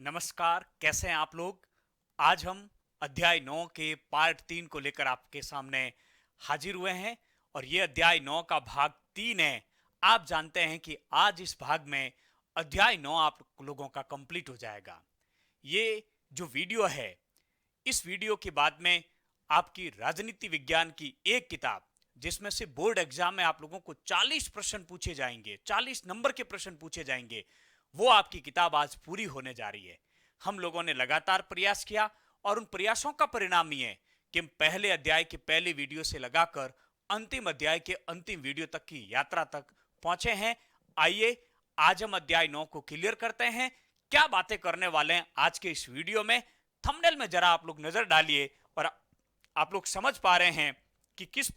नमस्कार, कैसे हैं आप लोग। आज हम अध्याय 9 के पार्ट 3 को लेकर आपके सामने हाजिर हुए हैं और ये अध्याय 9 का भाग 3 है। आप जानते हैं कि आज इस भाग में अध्याय 9 आप लोगों का कंप्लीट हो जाएगा। ये जो वीडियो है, इस वीडियो के बाद में आपकी राजनीति विज्ञान की एक किताब, जिसमें से बोर्ड एग्जाम में आप लोगों को 40 प्रश्न पूछे जाएंगे, 40 नंबर के प्रश्न पूछे जाएंगे, वो आपकी किताब आज पूरी होने जा रही है। हम लोगों ने लगातार प्रयास किया और उन प्रयासों का परिणाम ये है कि हम पहले अध्याय के पहले वीडियो से लगाकर अंतिम अध्याय के अंतिम वीडियो तक की यात्रा तक पहुंचे हैं। आइए आज हम अध्याय 9 को क्लियर करते हैं। क्या बातें करने वाले हैं आज के इस वीडियो में, थंबनेल में जरा आप लोग नजर डालिए और आप लोग समझ पा रहे हैं कि किस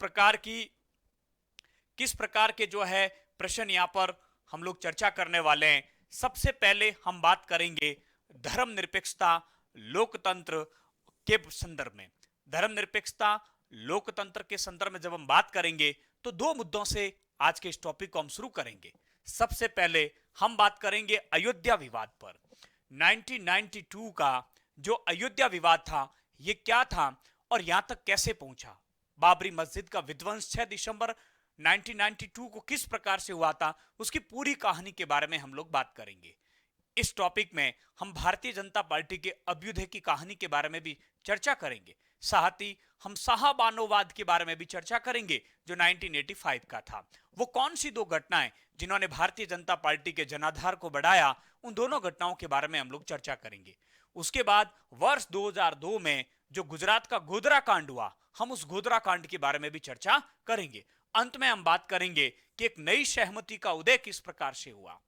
प्रकार के जो है प्रश्न यहां पर हम लोग चर्चा करने वाले हैं। सबसे पहले हम बात करेंगे धर्मनिरपेक्षता लोकतंत्र के संदर्भ में। धर्मनिरपेक्षता लोकतंत्र के संदर्भ में जब हम बात करेंगे तो दो मुद्दों से आज के इस टॉपिक को हम शुरू करेंगे। सबसे पहले हम बात करेंगे अयोध्या विवाद पर। 1992 का जो अयोध्या विवाद था, ये क्या था और यहां तक कैसे पहुंचा। बाबरी मस्जिद का विध्वंस 6 दिसंबर 1992 को किस प्रकार से हुआ था, उसकी पूरी कहानी के बारे में हम लोग बात करेंगे। इस टॉपिक में हम भारतीय जनता पार्टी के अभ्युदय की कहानी के बारे में भी चर्चा करेंगे। साथ ही हम शाहबानोवाद के बारे में भी चर्चा करेंगे जो 1985 का था। वो कौन सी दो घटनाएं जिन्होंने भारतीय जनता पार्टी के जनाधार को बढ़ाया, उन दोनों घटनाओं के बारे में हम लोग चर्चा करेंगे। उसके बाद वर्ष 2002 में जो गुजरात का गोधरा कांड हुआ, हम उस गोधरा कांड के बारे में भी चर्चा करेंगे। अंत में हम बात करेंगे कि एक नई सहमति का उदय किस प्रकार से हुआ।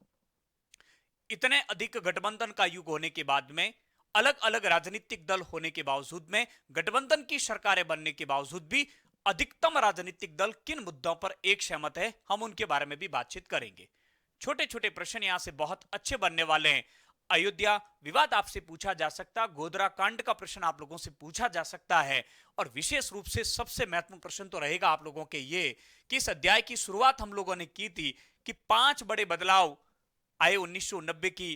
इतने अधिक गठबंधन का युग होने के बाद में, अलग अलग राजनीतिक दल होने के बावजूद में, गठबंधन की सरकारें बनने के बावजूद भी अधिकतम राजनीतिक दल किन मुद्दों पर एक सहमत है, हम उनके बारे में भी बातचीत करेंगे। छोटे छोटे प्रश्न यहां से बहुत अच्छे बनने वाले हैं। अयोध्या विवाद आपसे पूछा जा सकता, गोधरा कांड का प्रश्न आप लोगों से पूछा जा सकता है और विशेष रूप से सबसे महत्वपूर्ण प्रश्न तो रहेगा आप लोगों के ये कि इस अध्याय की शुरुआत हम लोगों ने की थी कि 5 बड़े बदलाव आए 1990 की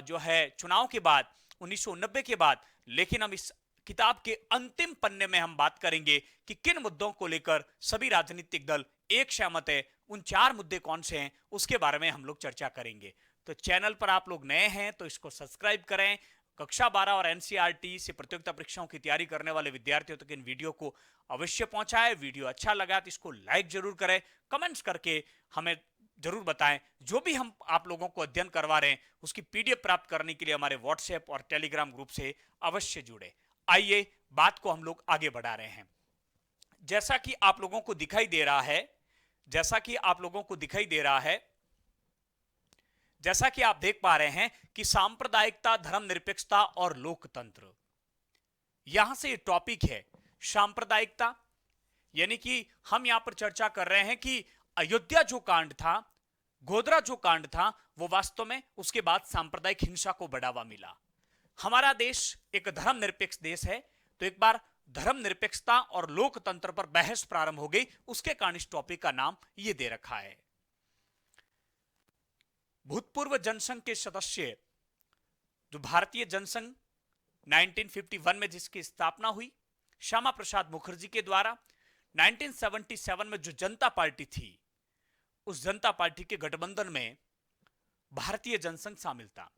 जो है चुनाव के बाद, 1990 के बाद। लेकिन हम इस किताब के अंतिम पन्ने में हम बात करेंगे कि किन मुद्दों को लेकर सभी राजनीतिक दल एक सहमत है। उन 4 मुद्दे कौन से हैं उसके बारे में हम लोग चर्चा करेंगे। तो चैनल पर आप लोग नए हैं तो इसको सब्सक्राइब करें। कक्षा 12 और एनसीईआरटी से प्रतियोगिता परीक्षाओं की तैयारी करने वाले विद्यार्थियों तक इन वीडियो को अवश्य पहुंचाएं। वीडियो अच्छा लगा तो इसको लाइक जरूर करें, कमेंट्स करके हमें जरूर बताएं। जो भी हम आप लोगों को अध्ययन करवा रहे हैं उसकी पीडीएफ प्राप्त करने के लिए हमारे व्हाट्सएप और टेलीग्राम ग्रुप से अवश्य जुड़े। आइए बात को हम लोग आगे बढ़ा रहे हैं। जैसा कि आप लोगों को दिखाई दे रहा है, जैसा कि आप देख पा रहे हैं कि सांप्रदायिकता, धर्मनिरपेक्षता और लोकतंत्र, यहां से टॉपिक है सांप्रदायिकता। यानी कि हम यहां पर चर्चा कर रहे हैं कि अयोध्या जो कांड था, गोधरा जो कांड था, वो वास्तव में उसके बाद सांप्रदायिक हिंसा को बढ़ावा मिला। हमारा देश एक धर्मनिरपेक्ष देश है, तो एक बार धर्मनिरपेक्षता और लोकतंत्र पर बहस प्रारंभ हो गई। उसके कारण इस टॉपिक का नाम ये दे रखा है। भूतपूर्व जनसंघ के सदस्य, जो भारतीय जनसंघ 1951 में जिसकी स्थापना हुई श्यामा प्रसाद मुखर्जी के द्वारा, 1977 में जो जनता पार्टी थी, उस जनता पार्टी के गठबंधन में भारतीय जनसंघ शामिल था।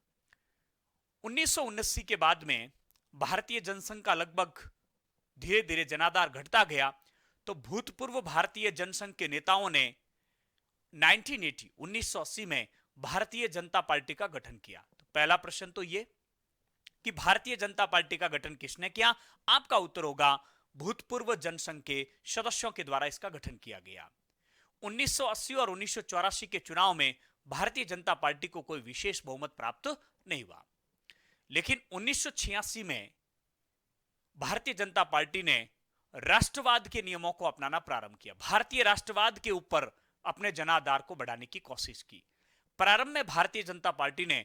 1979 के बाद में भारतीय जनसंघ का लगभग धीरे धीरे जनाधार घटता गया, तो भूतपूर्व भारतीय जनसंघ के नेताओं ने 1980 में भारतीय जनता पार्टी का गठन किया। तो पहला प्रश्न तो ये कि भारतीय जनता पार्टी का गठन किसने किया? आपका उत्तर होगा भूतपूर्व जनसंघ के सदस्यों के द्वारा इसका गठन किया गया। 1980 और 1984 के चुनाव में भारतीय जनता पार्टी को कोई विशेष बहुमत प्राप्त नहीं हुआ, लेकिन 1986 में भारतीय जनता पार्टी ने राष्ट्रवाद के नियमों को अपनाना प्रारंभ किया। भारतीय राष्ट्रवाद के ऊपर अपने जनाधार को बढ़ाने की कोशिश की। प्रारंभ में भारतीय जनता पार्टी ने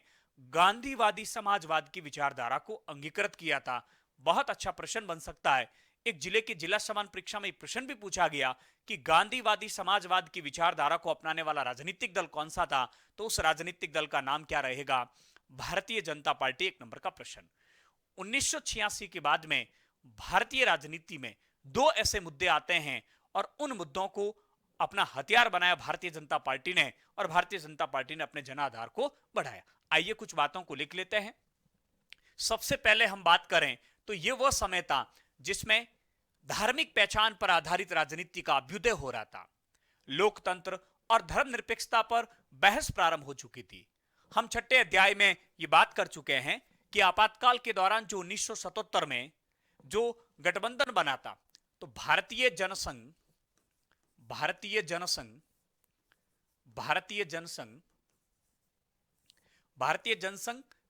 गांधीवादी समाजवाद की विचारधारा को अंगीकृत किया था। बहुत अच्छा प्रश्न बन सकता है, एक जिले की जिला समान परीक्षा में एक प्रश्न भी पूछा गया कि गांधीवादी समाजवाद की विचारधारा को अपनाने वाला राजनीतिक दल कौन सा था, तो उस राजनीतिक दल का नाम क्या रहेगा? भारतीय जनता पार्टी एक नंबर का प्रश्न। 1986 के बाद में भारतीय राजनीति में दो ऐसे मुद्दे आते हैं और उन मुद्दों को अपना हथियार बनाया भारतीय जनता पार्टी ने, और भारतीय जनता पार्टी ने अपने जनाधार को बढ़ाया। आइए कुछ बातों को लिख लेते हैं। सबसे पहले हम बात करें तो यह वह समय था जिसमें धार्मिक पहचान पर आधारित राजनीति का अभ्युदय हो रहा था। लोकतंत्र और धर्मनिरपेक्षता पर बहस प्रारंभ हो चुकी थी। हम छठे अध्याय में यह बात कर चुके हैं कि आपातकाल के दौरान जो 1977 में जो गठबंधन बना था, तो भारतीय जनसंघ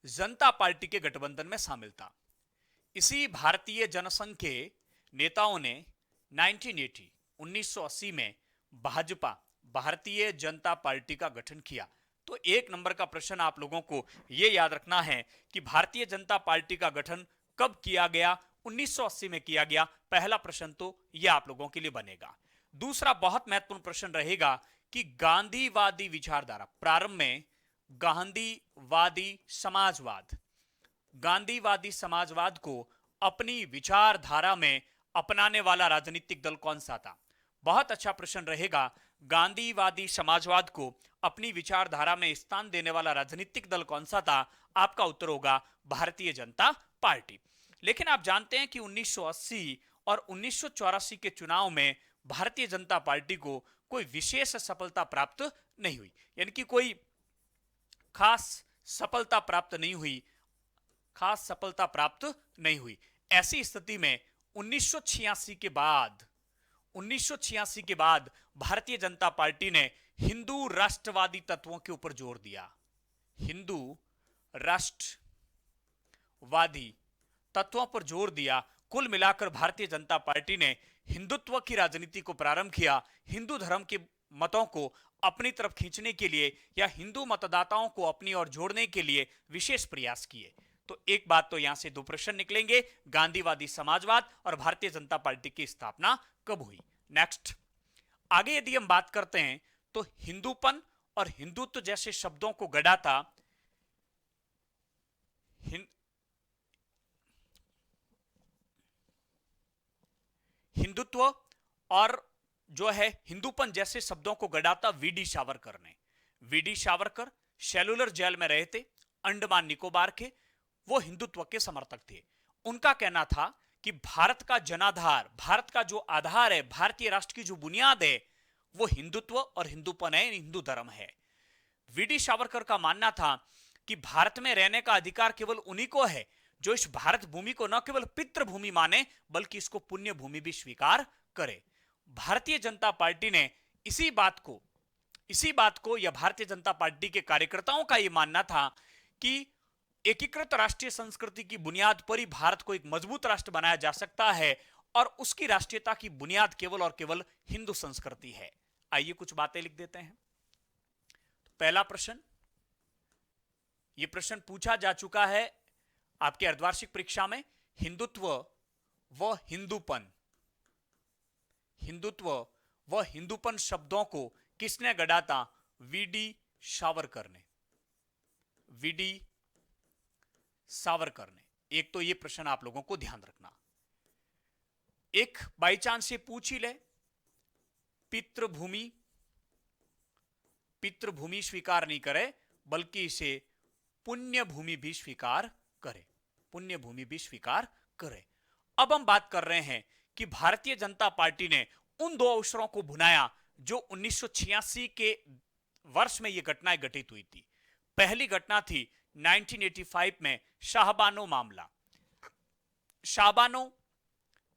जनता पार्टी के गठबंधन में शामिल था। इसी भारतीय जनसंघ के नेताओं ने 1980 में भाजपा भारतीय जनता पार्टी का गठन किया। तो एक नंबर का प्रश्न आप लोगों को यह याद रखना है कि भारतीय जनता पार्टी का गठन कब किया गया? 1980 में किया गया। पहला प्रश्न तो यह आप लोगों के लिए बनेगा। दूसरा बहुत महत्वपूर्ण प्रश्न रहेगा कि गांधीवादी विचारधारा, प्रारंभ में गांधीवादी समाजवाद को अपनी विचारधारा में अपनाने वाला राजनीतिक दल कौन सा था? बहुत अच्छा प्रश्न रहेगा। गांधीवादी समाजवाद को अपनी विचारधारा में स्थान देने वाला राजनीतिक दल कौन सा था? आपका उत्तर होगा भारतीय जनता पार्टी। लेकिन आप जानते हैं कि 1980 और 1984 के चुनाव में भारतीय जनता पार्टी को कोई विशेष सफलता प्राप्त नहीं हुई, यानी कि कोई खास सफलता प्राप्त नहीं हुई। ऐसी स्थिति में 1986 के बाद भारतीय जनता पार्टी ने हिंदू राष्ट्रवादी तत्वों के ऊपर जोर दिया। हिंदू राष्ट्रवादी तत्वों पर जोर दिया। कुल मिलाकर भारतीय जनता पार्टी ने हिंदुत्व की राजनीति को प्रारंभ किया। हिंदू धर्म के मतों को अपनी तरफ खींचने के लिए या हिंदू मतदाताओं को अपनी ओर जोड़ने के लिए विशेष प्रयास किए। तो एक बात तो यहां से दो प्रश्न निकलेंगे, गांधीवादी समाजवाद और भारतीय जनता पार्टी की स्थापना कब हुई। नेक्स्ट, आगे यदि हम बात करते हैं तो हिंदूपन और हिंदुत्व जैसे शब्दों को गढ़ा था हिंदुत्व और जो है हिंदूपन जैसे शब्दों को गढ़ा था वीडी सावरकर ने। वीडी सावरकर सेलुलर जेल में रहे थे, अंडमान निकोबार के। वो हिंदुत्व के समर्थक थे। उनका कहना था कि भारत का जनाधार, भारत का जो आधार है, भारतीय राष्ट्र की जो बुनियाद है, वो हिंदुत्व और हिंदूपन है, हिंदू धर्म है। वीडी सावरकर का मानना था कि भारत में रहने का अधिकार केवल उन्हीं को है जो इस भारत भूमि को न केवल पितृभूमि माने बल्कि इसको पुण्य भूमि भी स्वीकार करे। भारतीय जनता पार्टी ने इसी बात को या भारतीय जनता पार्टी के कार्यकर्ताओं का यह मानना था कि एकीकृत राष्ट्रीय संस्कृति की बुनियाद पर ही भारत को एक मजबूत राष्ट्र बनाया जा सकता है और उसकी राष्ट्रीयता की बुनियाद केवल और केवल हिंदू संस्कृति है। आइए कुछ बातें लिख देते हैं। पहला प्रश्न, यह प्रश्न पूछा जा चुका है आपके अर्धवार्षिक परीक्षा में। हिंदुत्व व हिंदूपन शब्दों को किसने गढ़ा था? वीडी सावरकर ने। एक तो यह प्रश्न आप लोगों को ध्यान रखना। एक बाई चांस से पूछ ही ले, पितृभूमि स्वीकार नहीं करे बल्कि इसे पुण्य भूमि भी स्वीकार करे। अब हम बात कर रहे हैं कि भारतीय जनता पार्टी ने उन दो अवसरों को भुनाया जो 1986 के वर्ष में यह घटनाएं घटित हुई थी। पहली घटना थी 1985 में शाहबानो मामला। शाहबानो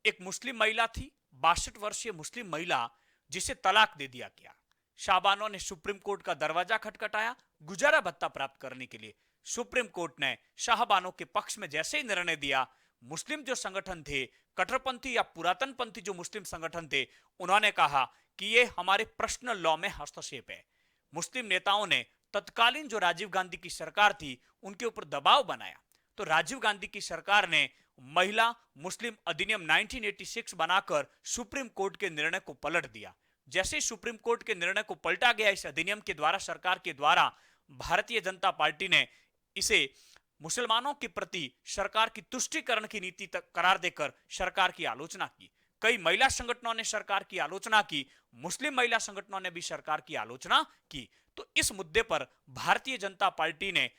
एक मुस्लिम महिला थी, 62 वर्षीय मुस्लिम महिला, जिसे तलाक दे दिया गया। शाहबानो ने सुप्रीम कोर्ट का दरवाजा खटखटाया गुजारा भत्ता प्राप्त करने के लिए। सुप्रीम कोर्ट ने शाहबानो के पक्ष में जैसे ही निर्णय दिया, मुस्लिम जो संगठन थे, कट्टरपंथी या पुरातनपंथी जो मुस्लिम संगठन थे, उन्होंने कहा कि यह हमारे पर्सनल लॉ में हस्तक्षेप है। मुस्लिम नेताओं ने तत्कालीन जो राजीव गांधी की सरकार थी उनके ऊपर दबाव बनाया, तो राजीव गांधी की सरकार ने महिला मुस्लिम अधिनियम 1986 बनाकर सुप्रीम कोर्ट के निर्णय को पलट दिया। जैसे ही सुप्रीम कोर्ट के निर्णय को पलटा गया इस अधिनियम के द्वारा, सरकार के द्वारा, भारतीय जनता पार्टी ने इसे मुसलमानों के प्रति सरकार की तुष्टीकरण की नीति तक करार देकर सरकार की आलोचना की। कई महिला संगठनों ने सरकार की आलोचना की, मुस्लिम महिला संगठनों ने भी सरकार की आलोचना की। तो इस मुद्दे पर भारतीय जनता पार्टी ने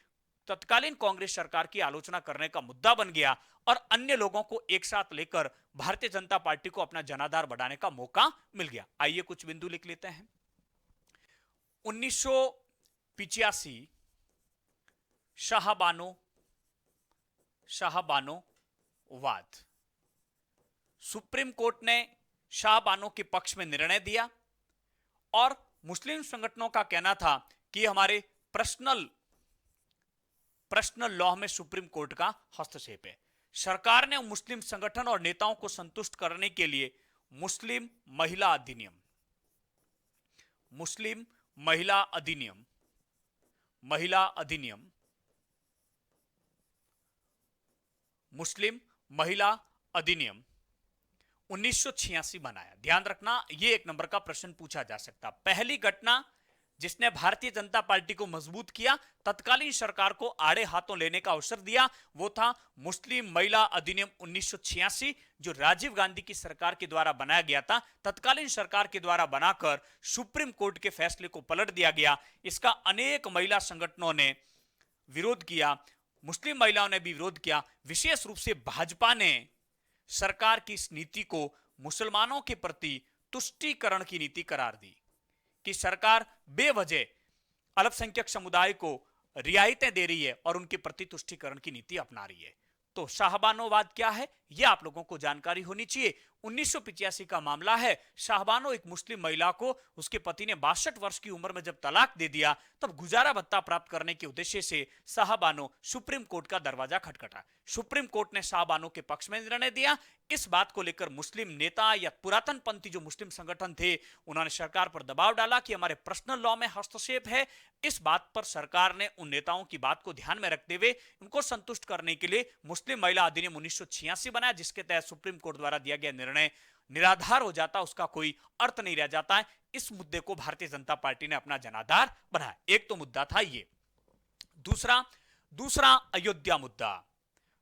तत्कालीन कांग्रेस सरकार की आलोचना करने का मुद्दा बन गया और अन्य लोगों को एक साथ लेकर भारतीय जनता पार्टी को अपना जनाधार बढ़ाने का मौका मिल गया। आइए कुछ बिंदु लिख लेते हैं। 1985 शाहबानो वाद। सुप्रीम कोर्ट ने शाहबानो के पक्ष में निर्णय दिया और मुस्लिम संगठनों का कहना था कि हमारे पर्सनल लॉ में सुप्रीम कोर्ट का हस्तक्षेप है। सरकार ने मुस्लिम संगठन और नेताओं को संतुष्ट करने के लिए मुस्लिम महिला अधिनियम मुस्लिम महिला अधिनियम 1986 बनाया। ध्यान रखना, यह एक नंबर का प्रश्न पूछा जा सकता। पहली घटना जिसने भारतीय जनता पार्टी को मजबूत किया, तत्कालीन सरकार को आड़े हाथों लेने का अवसर दिया, वो था मुस्लिम महिला अधिनियम 1986, जो राजीव गांधी की सरकार के द्वारा बनाया गया था। तत्कालीन सरकार के द्वारा बनाकर सुप्रीम कोर्ट के फैसले को पलट दिया गया। इसका अनेक महिला संगठनों ने विरोध किया, मुस्लिम महिलाओं ने भी विरोध किया। विशेष रूप से भाजपा ने सरकार की इस नीति को मुसलमानों के प्रति तुष्टीकरण की नीति करार दी कि सरकार बेवजह अल्पसंख्यक समुदाय को रियायतें दे रही है और उनके प्रति तुष्टीकरण की नीति अपना रही है। तो शाहबानोवाद क्या है, यह आप लोगों को जानकारी होनी चाहिए। 1985 का मामला है। शाहबानो एक मुस्लिम महिला को उसके पति ने 62 वर्ष की उम्र में जब तलाक दे दिया, तब गुजारा भत्ता प्राप्त करने के उद्देश्य से शाहबानो सुप्रीम कोर्ट का दरवाजा खटखटा। सुप्रीम कोर्ट ने शाहबानो के पक्ष में निर्णय दिया। इस बात को लेकर मुस्लिम नेता या पुरातन पंथी जो मुस्लिम संगठन थे, उन्होंने सरकार पर दबाव डाला कि हमारे पर्सनल लॉ में हस्तक्षेप है। इस बात पर सरकार ने उन नेताओं की बात को ध्यान में रखते हुए उनको संतुष्ट करने के लिए मुस्लिम महिला अधिनियम 1986 बनाया, जिसके तहत सुप्रीम कोर्ट द्वारा दिया गया निर्णय निराधार हो जाता, उसका कोई अर्थ नहीं रह जाता है। इस मुद्दे को भारतीय जनता पार्टी ने अपना जनाधार बनाया। एक तो मुद्दा था ये। दूसरा अयोध्या मुद्दा।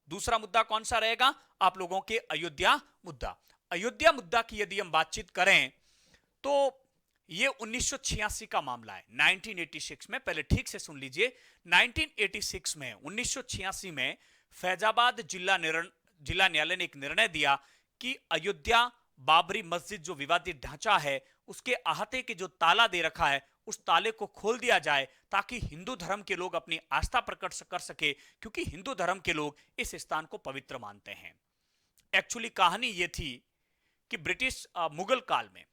दूसरा मुद्दा कौन सा रहेगा आप लोगों के? अयोध्या मुद्दा। अयोध्या मुद्दा की यदि हम बातचीत करें तो यह 1986 का मामला है। 1986 में, पहले ठीक से सुन लीजिए, 1986 में 1986 में फैजाबाद जिला न्यायालय ने एक निर्णय दिया कि अयोध्या बाबरी मस्जिद जो विवादित ढांचा है, उसके अहाते के जो ताला दे रखा है, उस ताले को खोल दिया जाए ताकि हिंदू धर्म के लोग अपनी आस्था प्रकट कर सके, क्योंकि हिंदू धर्म के लोग इस स्थान को पवित्र मानते हैं। एक्चुअली कहानी यह थी कि ब्रिटिश मुगल काल में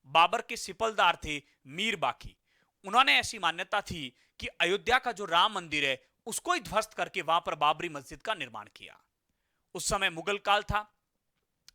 बाबर के सिपलदार थे मीर बाकी। उन्होंने ऐसी मान्यता थी कि अयोध्या का जो राम मंदिर है उसको ही ध्वस्त करके वहां पर बाबरी मस्जिद का निर्माण किया। उस समय मुगल काल था,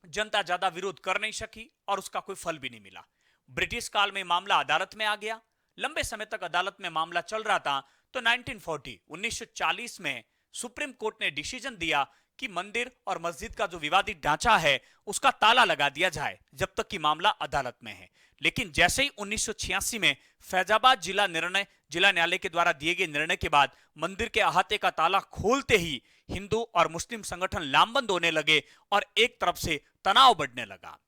जनता ज्यादा विरोध कर नहीं सकी और उसका कोई फल भी नहीं मिला। ब्रिटिश काल में मामला अदालत में आ गया। लंबे समय तक अदालत में मामला चल रहा था, तो 1940 में सुप्रीम कोर्ट ने डिसीजन दिया कि मंदिर और मस्जिद का जो विवादित ढांचा है उसका ताला लगा दिया जाए जब तक कि मामला अदालत में है। लेकिन जैसे ही 1986 में फैजाबाद जिला न्यायालय के द्वारा दिए गए निर्णय के बाद मंदिर के अहाते का ताला खोलते ही हिंदू और मुस्लिम संगठन लामबंद होने लगे और एक तरफ से तनाव बढ़ने लगा।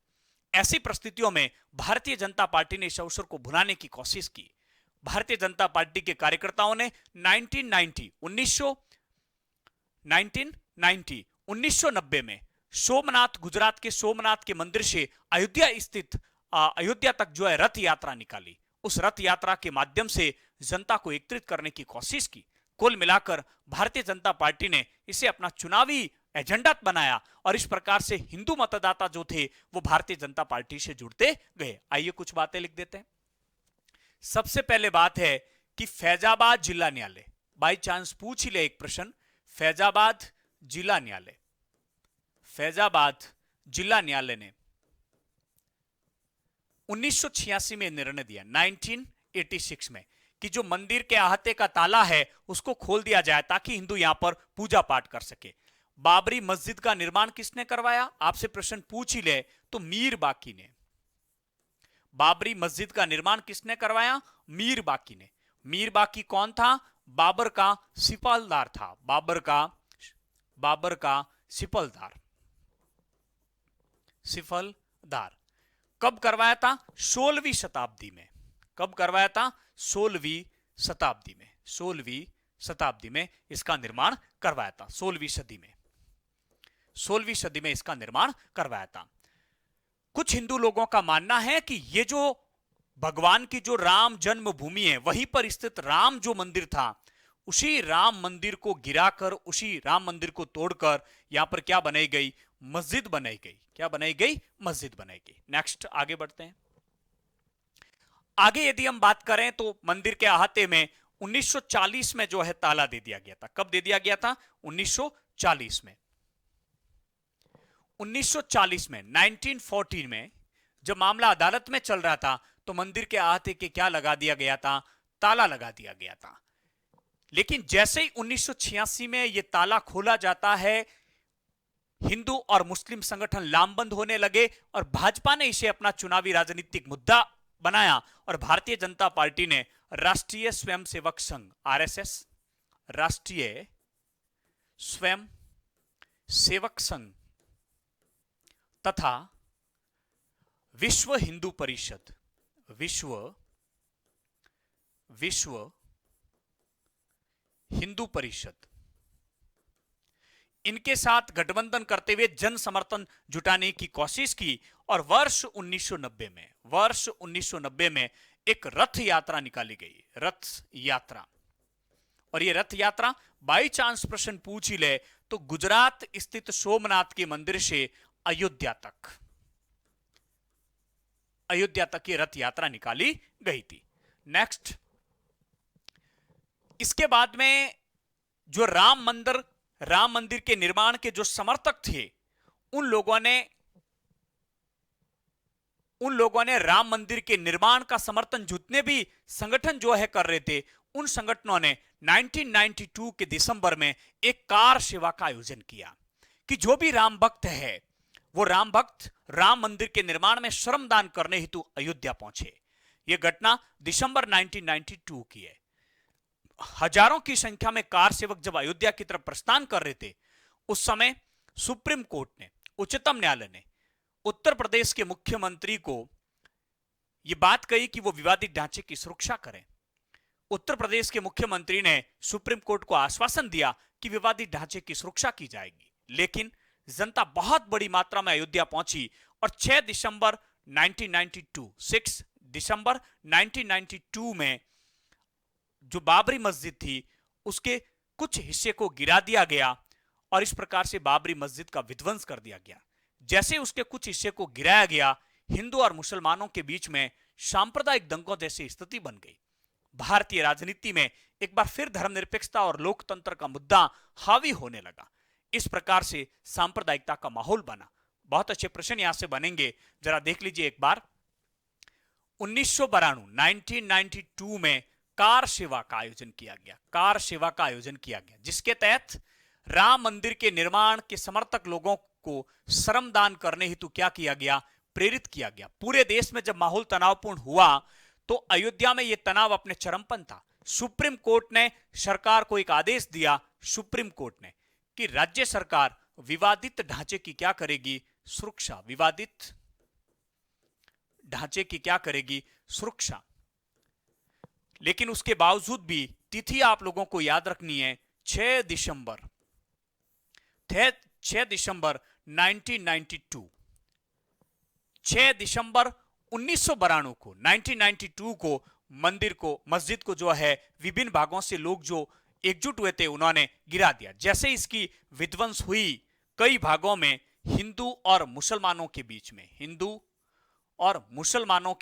ऐसी परिस्थितियों में भारतीय जनता पार्टी ने इस अवसर को भुनाने की कोशिश की। भारतीय जनता पार्टी के कार्यकर्ताओं ने 1990 में सोमनाथ, गुजरात के सोमनाथ के मंदिर से अयोध्या तक जो है रथ यात्रा निकाली। उस रथ यात्रा के माध्यम से जनता को एकत्रित करने की कोशिश की। कुल मिलाकर भारतीय जनता पार्टी ने इसे अपना चुनावी एजेंडा बनाया और इस प्रकार से हिंदू मतदाता जो थे वो भारतीय जनता पार्टी से जुड़ते गए। आइए कुछ बातें लिख देते हैं। सबसे पहले बात है कि फैजाबाद जिला न्यायालय, बाई चांस पूछ ही ले एक प्रश्न, फैजाबाद जिला न्यायालय ने 1986 में निर्णय दिया, 1986 में, कि जो मंदिर के अहाते का ताला है उसको खोल दिया जाए ताकि हिंदू यहां पर पूजा पाठ कर सके। बाबरी मस्जिद का निर्माण किसने करवाया? आपसे प्रश्न पूछ ही ले तो मीर बाकी ने। बाबरी मस्जिद का निर्माण किसने करवाया? मीर बाकी ने। मीर बाकी कौन था? बाबर का सिपहलदार था। बाबर का सिपहलदार कब करवाया था? 16वीं शताब्दी में। कब करवाया था? 16वीं शताब्दी में। 16वीं शताब्दी में इसका निर्माण करवाया था। 16वीं सदी में, 16वीं सदी में इसका निर्माण करवाया था। कुछ हिंदू लोगों का मानना है कि ये जो भगवान की जो राम जन्मभूमि है, वहीं पर स्थित राम जो मंदिर था, उसी राम मंदिर को गिराकर, उसी राम मंदिर को तोड़कर यहां पर क्या बनाई गई? मस्जिद बनाई गई। क्या बनाई गई? मस्जिद बनाई गई। नेक्स्ट आगे बढ़ते हैं। आगे यदि हम बात करें तो मंदिर के अहाते में 1940 में जो है ताला दे दिया गया था। कब दे दिया गया था? 1940 में। 1940 में, 1914 में जब मामला अदालत में चल रहा था तो मंदिर के अहाते के क्या लगा दिया गया था? ताला लगा दिया गया था। लेकिन जैसे ही 1986 में यह ताला खोला जाता है, हिंदू और मुस्लिम संगठन लामबंद होने लगे और भाजपा ने इसे अपना चुनावी राजनीतिक मुद्दा बनाया और भारतीय जनता पार्टी ने राष्ट्रीय स्वयंसेवक संघ आरएसएस, राष्ट्रीय स्वयं सेवक संघ तथा विश्व हिंदू परिषद, विश्व हिंदू परिषद, इनके साथ गठबंधन करते हुए जन समर्थन जुटाने की कोशिश की और वर्ष 1990 में एक रथ यात्रा निकाली गई। रथ यात्रा। और ये रथ यात्रा बाई चांस प्रश्न पूछ ही ले तो गुजरात स्थित सोमनाथ के मंदिर से अयोध्या तक ये रथ यात्रा निकाली गई थी। नेक्स्ट, इसके बाद में जो राम मंदिर के निर्माण के जो समर्थक थे, उन लोगों ने राम मंदिर के निर्माण का समर्थन जितने भी संगठन जो है कर रहे थे, उन संगठनों ने 1992 के दिसंबर में एक कार सेवा का आयोजन किया कि जो भी राम भक्त है, वो राम भक्त राम मंदिर के निर्माण में श्रमदान करने हेतु अयोध्या पहुंचे। यह घटना दिसंबर 1992 की है। हजारों की संख्या में कार सेवक जब अयोध्या की तरफ प्रस्थान कर रहे थे, उस समय सुप्रीम कोर्ट ने, उच्चतम न्यायालय ने उत्तर प्रदेश के मुख्यमंत्री को यह बात कही कि वो विवादित ढांचे की सुरक्षा करें। उत्तर प्रदेश के मुख्यमंत्री ने सुप्रीम कोर्ट को आश्वासन दिया कि विवादित ढांचे की सुरक्षा की जाएगी। लेकिन जनता बहुत बड़ी मात्रा में अयोध्या पहुंची और 6 दिसंबर 1992 में जो बाबरी मस्जिद थी, उसके कुछ हिस्से को गिरा दिया गया और इस प्रकार से बाबरी मस्जिद का विध्वंस कर दिया गया। जैसे उसके कुछ हिस्से को गिराया गया, हिंदू और मुसलमानों के बीच में सांप्रदायिक दंगों जैसी स्थिति बन गई। भारतीय राजनीति में एक बार फिर धर्मनिरपेक्षता और लोकतंत्र का मुद्दा हावी होने लगा। इस प्रकार से सांप्रदायिकता का माहौल बना। बहुत अच्छे प्रश्न यहां से बनेंगे, जरा देख लीजिए एक बार। 1992 में कार सेवा का आयोजन किया गया। कार सेवा का आयोजन किया गया जिसके तहत राम मंदिर के निर्माण के समर्थक लोगों को श्रमदान करने हेतु क्या किया गया? प्रेरित किया गया। पूरे देश में जब माहौल तनावपूर्ण हुआ तो अयोध्या में यह तनाव अपने चरमपन था। सुप्रीम कोर्ट ने सरकार को एक आदेश दिया, सुप्रीम कोर्ट ने, कि राज्य सरकार विवादित ढांचे की क्या करेगी? सुरक्षा। विवादित ढांचे की क्या करेगी? सुरक्षा। लेकिन उसके बावजूद भी तिथि आप लोगों को याद रखनी है, 6 दिसंबर 1992, 6 दिसंबर 1992 को, 1992 को मस्जिद को जो है विभिन्न भागों से लोग जो एकजुट हुए थे, उन्होंने गिरा दिया। जैसे इसकी विध्वंस हुई, कई भागों में हिंदू और मुसलमानों के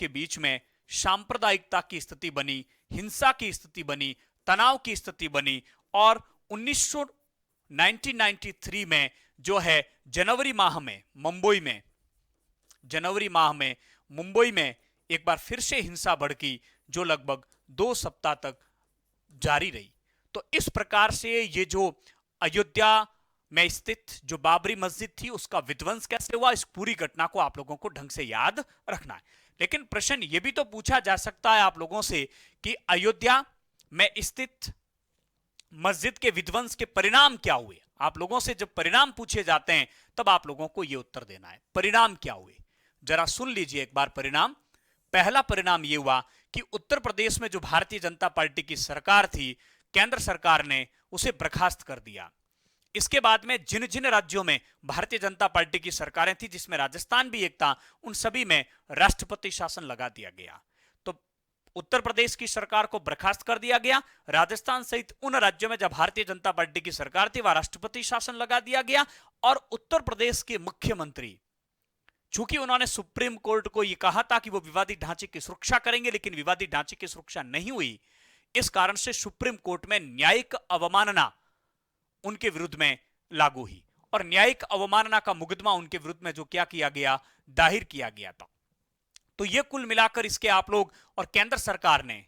बीच में सांप्रदायिकता की स्थिति बनी, हिंसा की स्थिति बनी, तनाव की स्थिति बनी और 1993 में जो है जनवरी माह में मुंबई में एक बार फिर से हिंसा भड़की, जो लगभग 2 सप्ताह तक जारी रही। तो इस प्रकार से ये जो अयोध्या में स्थित जो बाबरी मस्जिद थी, उसका विध्वंस कैसे हुआ, इस पूरी घटना को आप लोगों को ढंग से याद रखना है। लेकिन प्रश्न यह भी तो पूछा जा सकता है आप लोगों से कि अयोध्या में स्थित मस्जिद के विध्वंस के परिणाम क्या हुए। आप लोगों से जब परिणाम पूछे जाते हैं तब आप लोगों को यह उत्तर देना है, परिणाम क्या हुए। जरा सुन लीजिए एक बार परिणाम। पहला परिणाम यह हुआ कि उत्तर प्रदेश में जो भारतीय जनता पार्टी की सरकार थी, केंद्र सरकार ने उसे बर्खास्त कर दिया। इसके बाद में जिन जिन राज्यों में भारतीय जनता पार्टी की सरकारें थी, जिसमें राजस्थान भी एक था, उन सभी में राष्ट्रपति शासन लगा दिया गया। तो उत्तर प्रदेश की सरकार को बर्खास्त कर दिया गया, राजस्थान सहित उन राज्यों में जब भारतीय जनता पार्टी की सरकार थी वहां राष्ट्रपति शासन लगा दिया गया। और उत्तर प्रदेश के मुख्यमंत्री, चूंकि उन्होंने सुप्रीम कोर्ट को यह कहा था कि वो विवादित ढांचे की सुरक्षा करेंगे, लेकिन विवादित ढांचे की सुरक्षा नहीं हुई, इस कारण से सुप्रीम कोर्ट में न्यायिक अवमानना उनके विरुद्ध में लागू हुई और न्यायिक अवमानना का मुकदमा उनके विरुद्ध में जो क्या किया गया, दायर किया गया था। तो यह कुल मिलाकर इसके आप लोग और केंद्र सरकार ने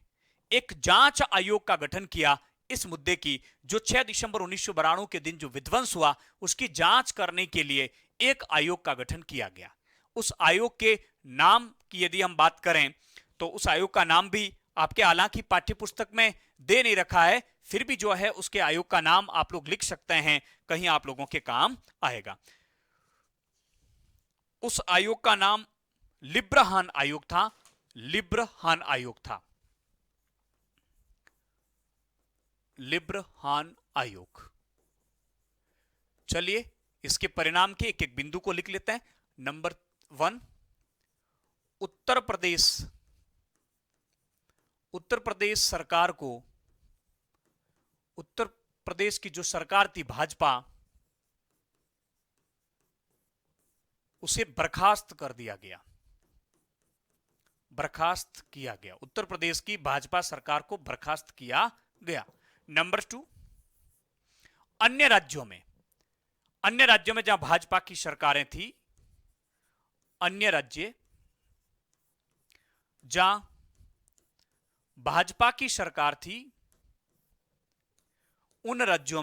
एक जांच आयोग का गठन किया इस मुद्दे की, जो 6 दिसंबर 1992 के दिन जो विध्वंस हुआ उसकी जांच करने के लिए एक आयोग का गठन किया गया। उस आयोग के नाम की यदि हम बात करें तो उस आयोग का नाम भी आपके हालांकि पाठ्य पुस्तक में दे नहीं रखा है, फिर भी जो है उसके आयोग का नाम आप लोग लिख सकते हैं, कहीं आप लोगों के काम आएगा। उस आयोग का नाम लिब्रहान आयोग था, लिब्रहान आयोग था, लिब्रहान आयोग। चलिए इसके परिणाम के एक एक बिंदु को लिख लेते हैं। नंबर 1, उत्तर प्रदेश सरकार को, उत्तर प्रदेश की जो सरकार थी भाजपा, उसे बर्खास्त कर दिया गया, बर्खास्त किया गया। उत्तर प्रदेश की भाजपा सरकार को बर्खास्त किया गया। नंबर 2, अन्य राज्यों में जहां भाजपा की सरकारें थी, अन्य राज्य जहां भाजपा की सरकार थी, उन राज्यों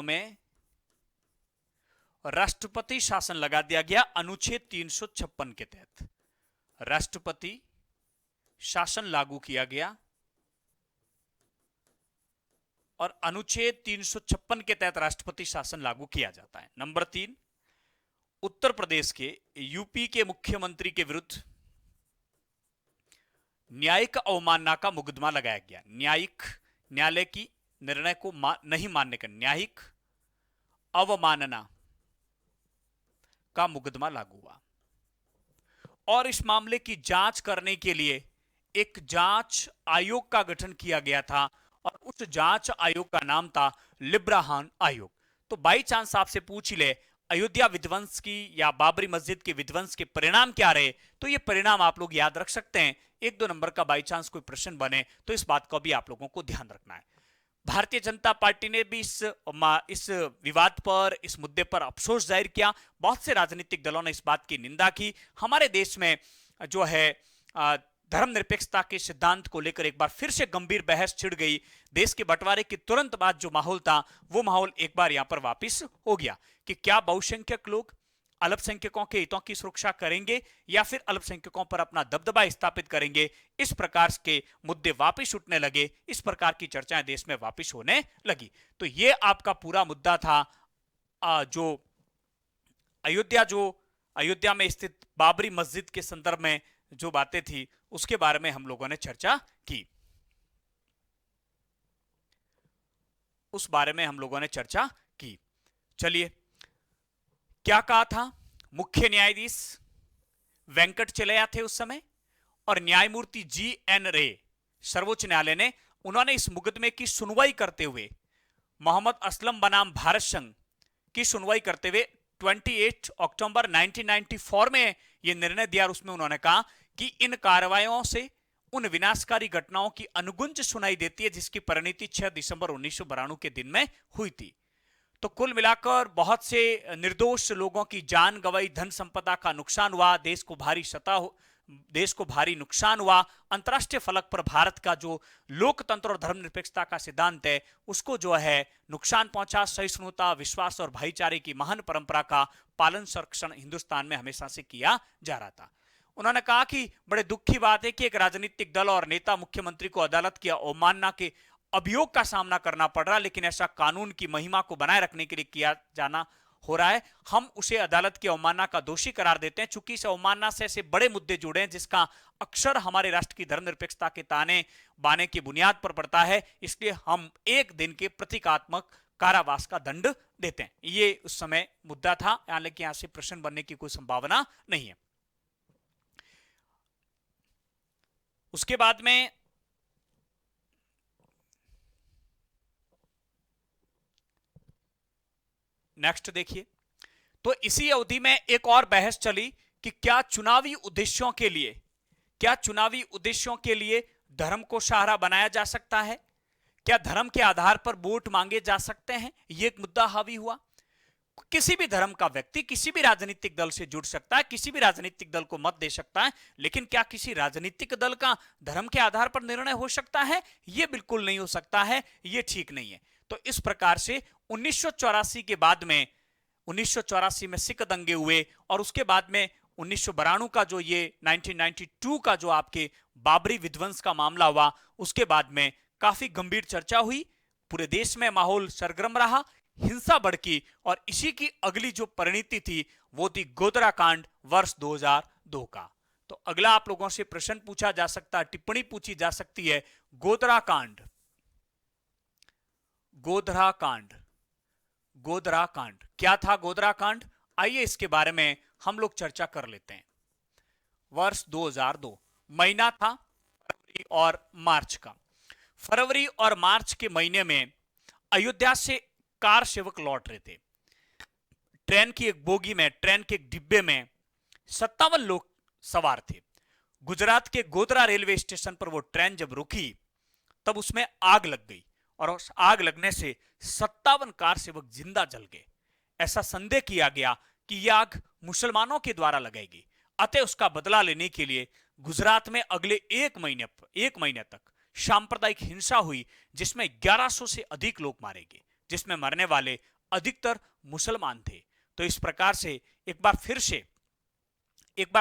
में राष्ट्रपति शासन लगा दिया गया। अनुच्छेद 356 के तहत राष्ट्रपति शासन लागू किया गया और अनुच्छेद 356 के तहत राष्ट्रपति शासन लागू किया जाता है। नंबर 3, उत्तर प्रदेश के, यूपी के मुख्यमंत्री के विरुद्ध न्यायिक अवमानना का मुकदमा लगाया गया। न्यायालय की निर्णय को नहीं मानने का न्यायिक अवमानना का मुकदमा लागू हुआ और इस मामले की जांच करने के लिए एक जांच आयोग का गठन किया गया था और उस जांच आयोग का नाम था लिब्रहान आयोग। तो बाई चांस आपसे पूछ ही ले अयोध्या विध्वंस की या बाबरी मस्जिद के विध्वंस के परिणाम क्या रहे, तो ये परिणाम आप लोग याद रख सकते हैं। 1-2 नंबर का बाई चांस कोई प्रश्न बने तो इस बात को भी आप लोगों को ध्यान रखना है। भारतीय जनता पार्टी ने भी इस विवाद पर, इस मुद्दे पर अफसोस जाहिर किया। बहुत से राजनीतिक दलों ने इस बात की निंदा की। हमारे देश में जो है धर्मनिरपेक्षता के सिद्धांत को लेकर एक बार फिर से गंभीर बहस छिड़ गई। देश के बंटवारे के तुरंत बाद जो माहौल था वो माहौल एक बार यहां पर वापस हो गया कि क्या बहुसंख्यक लोग अल्पसंख्यकों के हितों की सुरक्षा करेंगे या फिर अल्पसंख्यकों पर अपना दबदबा स्थापित करेंगे। इस प्रकार के मुद्दे वापस उठने लगे, इस प्रकार की चर्चाएं देश में वापस होने लगी। तो ये आपका पूरा मुद्दा था। जो अयोध्या में स्थित बाबरी मस्जिद के संदर्भ में जो बातें थी उसके बारे में हम लोगों ने चर्चा की, उस बारे में हम लोगों ने चर्चा की। चलिए क्या कहा था, मुख्य न्यायाधीश वेंकटचलैया थे उस समय और न्यायमूर्ति जी.एन. रे सर्वोच्च न्यायालय ने, उन्होंने इस मुकदमे की सुनवाई करते हुए मोहम्मद असलम बनाम भारत संघ की सुनवाई करते हुए 28 अक्टूबर 1994 में यह निर्णय दिया और उसमें उन्होंने कहा कि इन कार्रवाइयों से उन विनाशकारी घटनाओं की अनुगुंज सुनाई देती है जिसकी परिणति 6 दिसंबर 1992 के दिन में हुई थी। तो कुल मिलाकर बहुत से निर्दोष लोगों की जान गंवाई, धन संपदा का नुकसान हुआ, देश को भारी नुकसान हुआ। अंतरराष्ट्रीय फलक पर भारत का जो लोकतंत्र और धर्मनिरपेक्षता का सिद्धांत है उसको जो है नुकसान पहुंचा। सहिष्णुता, विश्वास और भाईचारे की महान परंपरा का पालन संरक्षण हिंदुस्तान में हमेशा से किया जा रहा था। उन्होंने कहा कि बड़े दुख की बात है कि एक राजनीतिक दल और नेता मुख्यमंत्री को अदालत की अवमानना के अभियोग का सामना करना पड़ रहा, लेकिन ऐसा कानून की महिमा को बनाए रखने के लिए किया जाना हो रहा है। हम उसे अदालत की अवमानना का दोषी करार देते हैं, चूंकि इस अवमानना से ऐसे बड़े मुद्दे जुड़े हैं जिसका अक्सर हमारे राष्ट्र की धर्मनिरपेक्षता के ताने बाने की बुनियाद पर पड़ता है, इसलिए हम एक दिन के प्रतीकात्मक कारावास का दंड देते हैं। ये उस समय मुद्दा था, हालांकि यहां से प्रश्न बनने की कोई संभावना नहीं है। उसके बाद में नेक्स्ट देखिए, तो इसी अवधि में एक और बहस चली कि क्या चुनावी उद्देश्यों के लिए धर्म को सहारा बनाया जा सकता है, क्या धर्म के आधार पर वोट मांगे जा सकते हैं। यह एक मुद्दा हावी हुआ। किसी भी धर्म का व्यक्ति किसी भी राजनीतिक दल से जुड़ सकता है, किसी भी राजनीतिक दल को मत दे सकता है, लेकिन क्या किसी राजनीतिक दल का धर्म के आधार पर निर्णय हो सकता है? यह बिल्कुल नहीं हो सकता है, यह ठीक नहीं है। तो इस प्रकार से 1984 के बाद में 1984 में सिख दंगे हुए और उसके बाद में 1992 का जो ये 1992 का जो आपके बाबरी विध्वंस का मामला हुआ, उसके बाद में काफी गंभीर चर्चा हुई, पूरे देश में माहौल सरगर्म रहा, हिंसा भड़की और इसी की अगली जो परिणति थी वो थी गोधरा कांड वर्ष 2002 का। तो अगला आप लोगों से प्रश्न पूछा जा सकता है, टिप्पणी पूछी जा सकती है, गोधरा कांड क्या था? गोधरा कांड, आइए इसके बारे में हम लोग चर्चा कर लेते हैं। वर्ष 2002 महीना था फरवरी और मार्च का। फरवरी और मार्च के महीने में अयोध्या से कार सेवक लौट रहे थे। ट्रेन की एक बोगी में, ट्रेन के एक डिब्बे में 57 लोग सवार थे। गुजरात के गोधरा रेलवे स्टेशन पर वो ट्रेन जब रुकी तब उसमें आग लग गई और उस आग लगने से 57 कार सेवक जिंदा जल गए। ऐसा संदेह किया गया कि यह आग मुसलमानों के द्वारा लगाएगी, अतः उसका बदला लेने के लिए गुजरात में अगले एक महीने तक सांप्रदायिक हिंसा हुई, जिसमें 1100 से अधिक लोग मारे गए, जिसमें मरने वाले अधिकतर मुसलमान थे। तो इस प्रकार से एक बार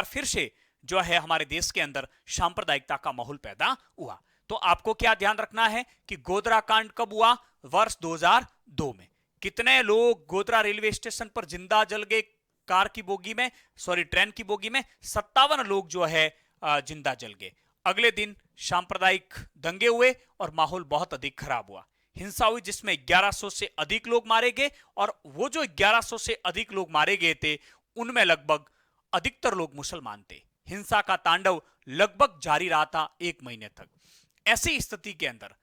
फिर से जो है हमारे देश के अंदर सांप्रदायिकता का माहौल पैदा हुआ। तो आपको क्या ध्यान रखना है कि गोधरा कांड कब हुआ? वर्ष 2002 में। कितने लोग गोधरा रेलवे स्टेशन पर जिंदा जल गए ट्रेन की बोगी में? 57 लोग जो है जिंदा जल गए। अगले दिन सांप्रदायिक दंगे हुए और माहौल बहुत अधिक खराब हुआ, हिंसा हुई, जिसमें 1100 से अधिक लोग मारे गए और वो जो 1100 से अधिक लोग मारे गए थे उनमें लगभग अधिकतर लोग मुसलमान थे। हिंसा का तांडव लगभग जारी रहा था एक महीने तक। ऐसी स्थिति के अंदर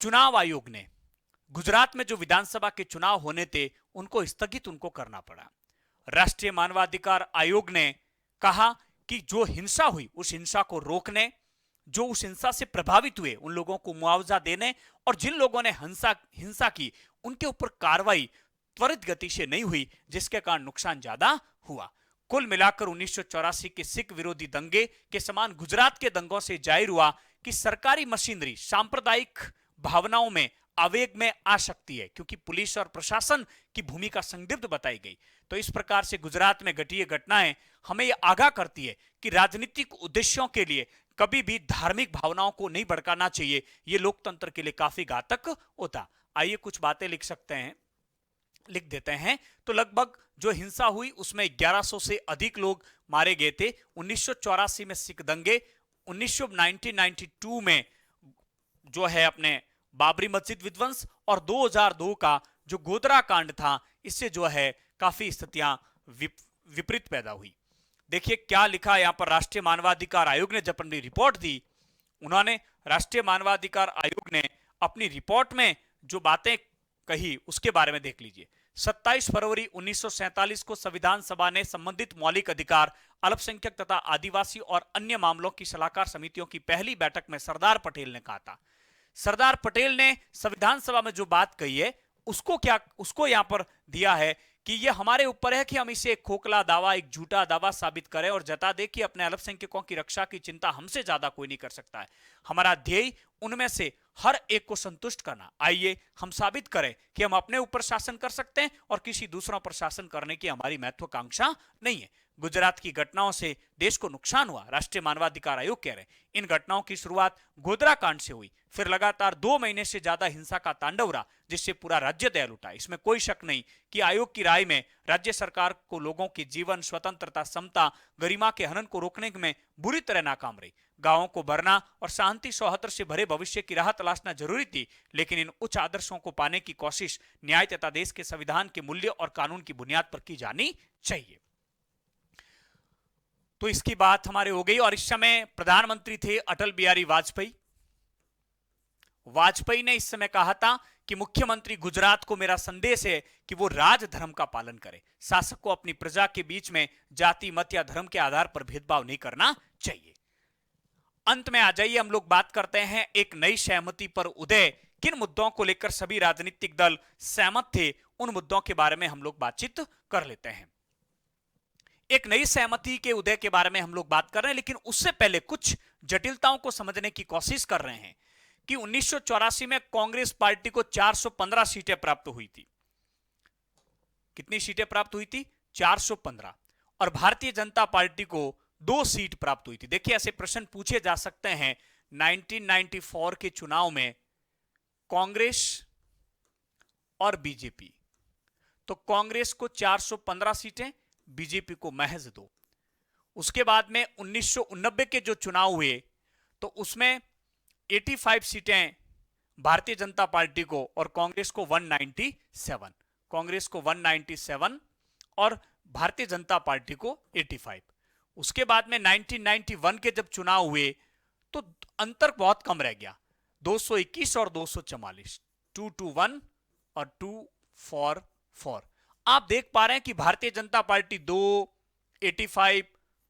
चुनाव आयोग ने गुजरात में जो विधानसभा के चुनाव होने थे उनको स्थगित करना पड़ा। राष्ट्रीय मानवाधिकार आयोग ने कहा कि जो हिंसा हुई उस हिंसा को रोकने, जो उस हिंसा से प्रभावित हुए उन लोगों को मुआवजा देने और जिन लोगों ने हिंसा की उनके ऊपर कार्रवाई त्वरित गति से नहीं हुई, जिसके कारण नुकसान ज्यादा हुआ। कुल मिलाकर 1984 के सिख विरोधी दंगे के समान गुजरात के दंगों से जाहिर हुआ कि सरकारी मशीनरी सांप्रदायिक भावनाओं में, आवेग में आ सकती है, क्योंकि पुलिस और प्रशासन की भूमिका संदिग्ध बताई गई। तो इस प्रकार से गुजरात में घटी ये घटनाएं हमें यह आगाह करती है कि राजनीतिक उद्देश्यों के लिए कभी भी धार्मिक भावनाओं को नहीं भड़काना चाहिए, यह लोकतंत्र के लिए काफी घातक होता। आइए कुछ बातें लिख देते हैं। तो लगभग जो हिंसा हुई उसमें 1100 से अधिक लोग मारे गए थे। 1984 में सिख दंगे, 1992 में जो है अपने बाबरी मस्जिद विध्वंस और 2002 का जो गोधरा कांड था, इससे जो है काफी स्थितियां विपरीत पैदा हुई। देखिए क्या लिखा यहां पर। राष्ट्रीय मानवाधिकार आयोग ने जब अपनी रिपोर्ट दी, उन्होंने राष्ट्रीय मानवाधिकार आयोग ने अपनी रिपोर्ट में जो बातें कही उसके बारे में देख लीजिए। 27 फरवरी 1947 को संविधान सभा ने संबंधित मौलिक अधिकार, अल्पसंख्यक तथा आदिवासी और अन्य मामलों की सलाहकार समितियों की पहली बैठक में सरदार पटेल ने कहा था। सरदार पटेल ने संविधान सभा में जो बात कही है उसको यहां पर दिया है कि यह हमारे ऊपर है कि हम इसे एक खोखला दावा, एक झूठा दावा साबित करें और जता दे कि अपने अल्पसंख्यकों की रक्षा की चिंता हमसे ज्यादा कोई नहीं कर सकता है। हमारा ध्येय उनमें से हर एक को संतुष्ट करना। आइए हम साबित करें कि हम अपने ऊपर शासन कर सकते हैं और किसी दूसरों पर शासन करने की हमारी महत्वाकांक्षा नहीं है। गुजरात की घटनाओं से देश को नुकसान हुआ, राष्ट्रीय मानवाधिकार आयोग कह रहे हैं। इन घटनाओं की शुरुआत गोधरा कांड से हुई, फिर लगातार 2 महीने से ज्यादा हिंसा का तांडव रहा, जिससे पूरा राज्य दहल उठा। इसमें कोई शक नहीं कि आयोग की राय में राज्य सरकार को लोगों की जीवन, स्वतंत्रता, समता, गरिमा के हनन को रोकने में बुरी तरह नाकाम रही। गांवों को भरना और शांति सौहार्द से भरे भविष्य की राह तलाशना जरूरी थी, लेकिन इन उच्च आदर्शों को पाने की कोशिश न्याय तथा देश के संविधान के मूल्य और कानून की बुनियाद पर की जानी चाहिए। तो इसकी बात हमारे हो गई। और इस समय प्रधानमंत्री थे अटल बिहारी वाजपेयी। वाजपेयी ने इस समय कहा था कि मुख्यमंत्री गुजरात को मेरा संदेश है कि वो राजधर्म का पालन करे। शासक को अपनी प्रजा के बीच में जाति, मत या धर्म के आधार पर भेदभाव नहीं करना चाहिए। अंत में आ जाइए, हम लोग बात करते हैं एक नई सहमति पर उदय। किन मुद्दों को लेकर सभी राजनीतिक दल सहमत थे, उन मुद्दों के बारे में हम लोग बातचीत कर लेते हैं। एक नई सहमति के उदय के बारे में हम लोग बात कर रहे हैं, लेकिन उससे पहले कुछ जटिलताओं को समझने की कोशिश कर रहे हैं कि 1984 में कांग्रेस पार्टी को 415 सीटें प्राप्त हुई थी। कितनी सीटें प्राप्त हुई थी? 415। और भारतीय जनता पार्टी को 2 सीट प्राप्त हुई थी। देखिए, ऐसे प्रश्न पूछे जा सकते हैं। 1994 के चुनाव में कांग्रेस और बीजेपी, तो कांग्रेस को 415 सीटें, बीजेपी को महज 2। उसके बाद में 1989 के जो चुनाव हुए तो उसमें 85 सीटें भारतीय जनता पार्टी को और कांग्रेस को 197, कांग्रेस को 197 और भारतीय जनता पार्टी को 85। उसके बाद में 1991 के जब चुनाव हुए तो अंतर बहुत कम रह गया, 221 और 244, 221 और 244। आप देख पा रहे हैं कि भारतीय जनता पार्टी 2, 85,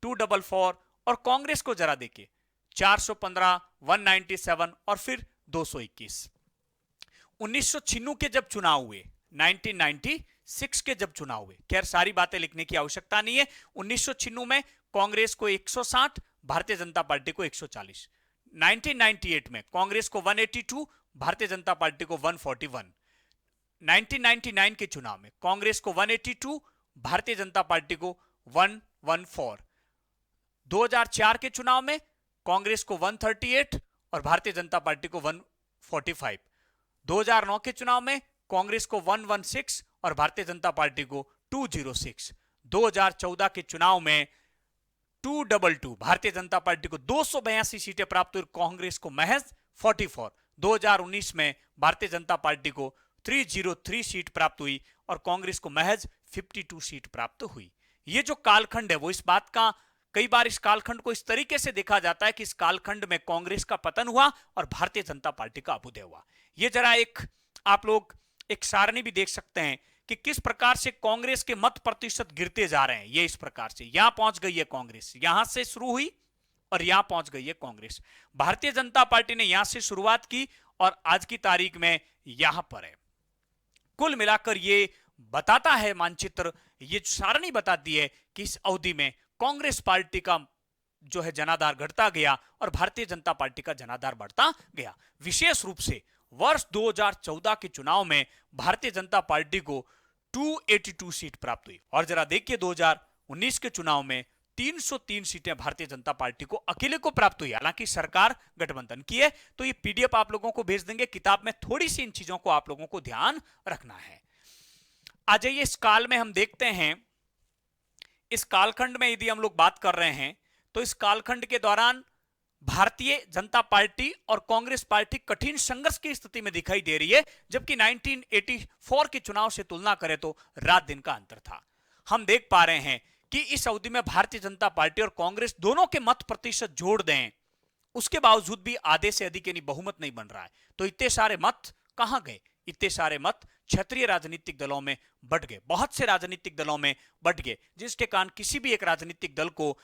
244 और कांग्रेस को जरा देखिए 415, 197 और फिर 221। 1996 के जब चुनाव हुए, 1996 के जब चुनाव हुए, खैर सारी बातें लिखने की आवश्यकता नहीं है। 1996 में कांग्रेस को 160, भारतीय जनता पार्टी को 140। 1998 में कांग्रेस को 182, भारतीय जनता पार्टी को 141। 1999 के चुनाव में कांग्रेस को 182, भारतीय जनता पार्टी को 114। 2004 के चुनाव में कांग्रेस को 138 और भारतीय जनता पार्टी को 145। 2009 के चुनाव में कांग्रेस को 116 और भारतीय जनता पार्टी को 206। 2014 के चुनाव में 222, भारतीय जनता पार्टी को 282 सीटें प्राप्त हुई, कांग्रेस को महज 44। 2019 में भारतीय जनता पार्टी को 303 सीट प्राप्त हुई और कांग्रेस को महज 52 सीट प्राप्त हुई। ये जो कालखंड है वो इस बात का, कई बार इस कालखंड को इस तरीके से देखा जाता है कि इस कालखंड में कांग्रेस का पतन हुआ और भारतीय जनता पार्टी का अभ्युदय हुआ। ये जरा एक आप लोग एक सारणी भी देख सकते हैं कि किस प्रकार से कांग्रेस के मत प्रतिशत गिरते जा रहे हैं। ये इस प्रकार से यहां पहुंच गई है कांग्रेस, यहां से शुरू हुई और यहां पहुंच गई है कांग्रेस। भारतीय जनता पार्टी ने यहां से शुरुआत की और आज की तारीख में यहां पर है। कुल मिलाकर ये बताता है मानचित्र, ये सारणी बताती है कि इस अवधि में कांग्रेस पार्टी का जो है जनाधार घटता गया और भारतीय जनता पार्टी का जनाधार बढ़ता गया। विशेष रूप से वर्ष 2014 के चुनाव में भारतीय जनता पार्टी को 282 सीट प्राप्त हुई और जरा देखिए 2019 के चुनाव में 303 सीटें भारतीय जनता पार्टी को अकेले को प्राप्त हुई। हालांकि सरकार गठबंधन की है, तो ये पीडीएफ आप लोगों को भेज देंगे, किताब में थोड़ी सी इन चीजों को आप लोगों को ध्यान रखना है। आ जाइए, इस काल में हम देखते हैं, इस कालखंड में यदि हम लोग बात कर रहे हैं तो इस कालखंड के दौरान भारतीय जनता पार्टी और कांग्रेस पार्टी कठिन संघर्ष की स्थिति में दिखाई दे रही है, जबकि 1984 के चुनाव से तुलना करें तो रात दिन का अंतर था। हम देख पा रहे हैं कि इस अवधि में भारतीय जनता पार्टी और कांग्रेस दोनों के मत प्रतिशत जोड़ दें, उसके बावजूद भी आधे से अधिक यानी बहुमत नहीं बन रहा है। तो इतने सारे मत कहां गए? इतने सारे मत क्षेत्रीय राजनीतिक दलों में बट गए, बहुत से राजनीतिक दलों में बट गए, जिसके कारण किसी भी एक राजनीतिक दल को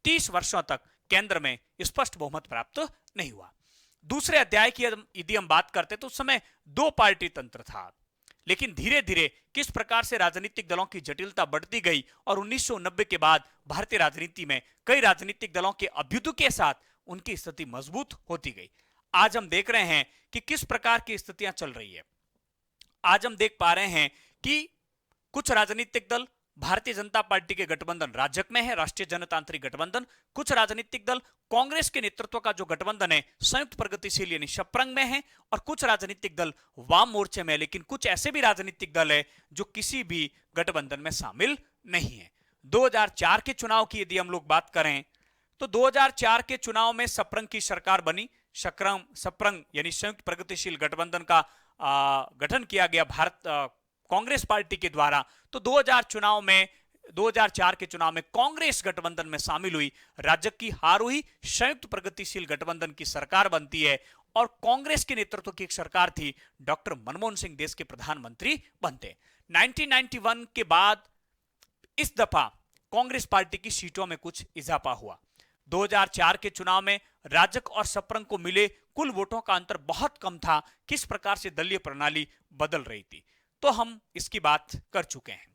30 वर्षों तक केंद्र में स्पष्ट बहुमत प्राप्त नहीं हुआ। दूसरे अध्याय की यदि हम बात करते तो उस समय 2 पार्टी तंत्र था, लेकिन धीरे धीरे किस प्रकार से राजनीतिक दलों की जटिलता बढ़ती गई और 1990 के बाद भारतीय राजनीति में कई राजनीतिक दलों के अभ्युदय के साथ उनकी स्थिति मजबूत होती गई। आज हम देख रहे हैं कि किस प्रकार की स्थितियां चल रही है। आज हम देख पा रहे हैं कि कुछ राजनीतिक दल भारतीय जनता पार्टी के गठबंधन राजग में है, राष्ट्रीय जनतांत्रिक गठबंधन। कुछ राजनीतिक दल कांग्रेस के नेतृत्व का जो गठबंधन है संयुक्त प्रगतिशील यानी शपरंग में है, और कुछ राजनीतिक दल वाम मोर्चे में है। लेकिन कुछ ऐसे भी राजनीतिक दल है जो किसी भी गठबंधन में शामिल नहीं है। 2004 के चुनाव की यदि हम लोग बात करें तो 2004 के चुनाव में शपरंग की सरकार बनी। शपरंग यानी संयुक्त प्रगतिशील गठबंधन का गठन किया गया भारत कांग्रेस पार्टी के द्वारा। तो 2004 के चुनाव में कांग्रेस गठबंधन में शामिल हुई, राजग की हार हुई, संयुक्त प्रगतिशील गठबंधन की सरकार बनती है और कांग्रेस के नेतृत्व की एक सरकार थी, डॉक्टर मनमोहन सिंह देश के प्रधानमंत्री बनते। 1991 के बाद इस दफा कांग्रेस पार्टी की सीटों में कुछ इजाफा हुआ। 2004 के चुनाव में राजग और शपरंग को मिले कुल वोटों का अंतर बहुत कम था। किस प्रकार से दलीय प्रणाली बदल रही थी तो हम इसकी बात कर चुके हैं।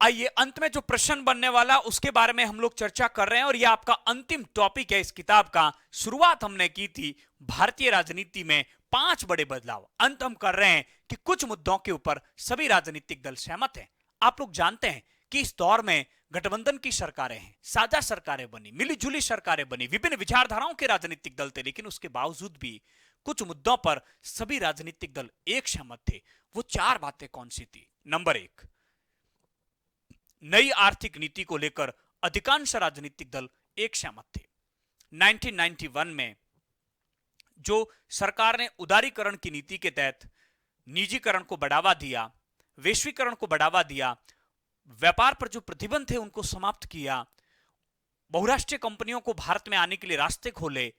आइए अंत में जो प्रश्न बनने वाला उसके बारे में हम लोग चर्चा कर रहे हैं, और यह आपका अंतिम टॉपिक है इस किताब का। शुरुआत हमने की थी भारतीय राजनीति में 5 बड़े बदलाव। अंत हम कर रहे हैं कि कुछ मुद्दों के ऊपर सभी राजनीतिक दल सहमत हैं। आप लोग जानते हैं कि इस दौर में गठबंधन की सरकारें हैं, साझा सरकारें बनी, मिलीजुली सरकारें बनी, विभिन्न विचारधाराओं के राजनीतिक दल थे, लेकिन उसके बावजूद भी कुछ मुद्दों पर सभी राजनीतिक दल एक सहमत थे। वो 4 बातें कौन सी थी? नंबर 1, नई आर्थिक नीति को लेकर अधिकांश राजनीतिक दल एक सहमत थे। 1991 में जो सरकार ने उदारीकरण की नीति के तहत निजीकरण को बढ़ावा दिया, वैश्वीकरण को बढ़ावा दिया, व्यापार पर जो प्रतिबंध थे उनको समाप्त किया, बहुराष्ट्रीय कंपनियों को भारत में आने के लिए रास्ते खोले,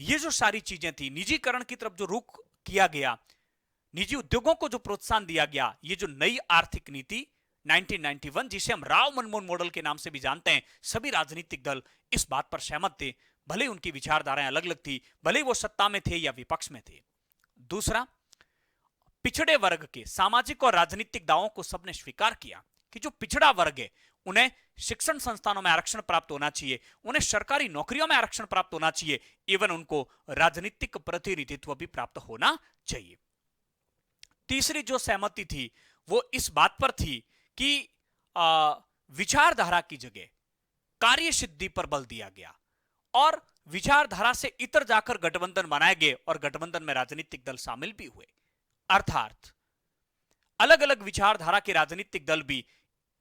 ये जो सारी चीजें थी, निजीकरण की तरफ जो रुख किया गया, निजी उद्योगों को जो प्रोत्साहन दिया गया, ये जो नई आर्थिक नीति 1991 जिसे हम राव मनमोहन मॉडल के नाम से भी जानते हैं, सभी राजनीतिक दल इस बात पर सहमत थे, भले उनकी विचारधाराएं अलग अलग थी, भले वो सत्ता में थे या विपक्ष में थे। दूसरा, पिछड़े वर्ग के सामाजिक और राजनीतिक दावों को सबने स्वीकार किया कि जो पिछड़ा वर्ग है उन्हें शिक्षण संस्थानों में आरक्षण प्राप्त होना चाहिए, उन्हें सरकारी नौकरियों में आरक्षण प्राप्त होना चाहिए, इवन उनको राजनीतिक प्रतिनिधित्व भी प्राप्त होना चाहिए। तीसरी जो सहमति थी वो इस बात पर थी कि विचारधारा की जगह कार्य सिद्धि पर बल दिया गया और विचारधारा से इतर जाकर गठबंधन बनाए गए और गठबंधन में राजनीतिक दल शामिल भी हुए। अर्थात अलग अलग विचारधारा के राजनीतिक दल भी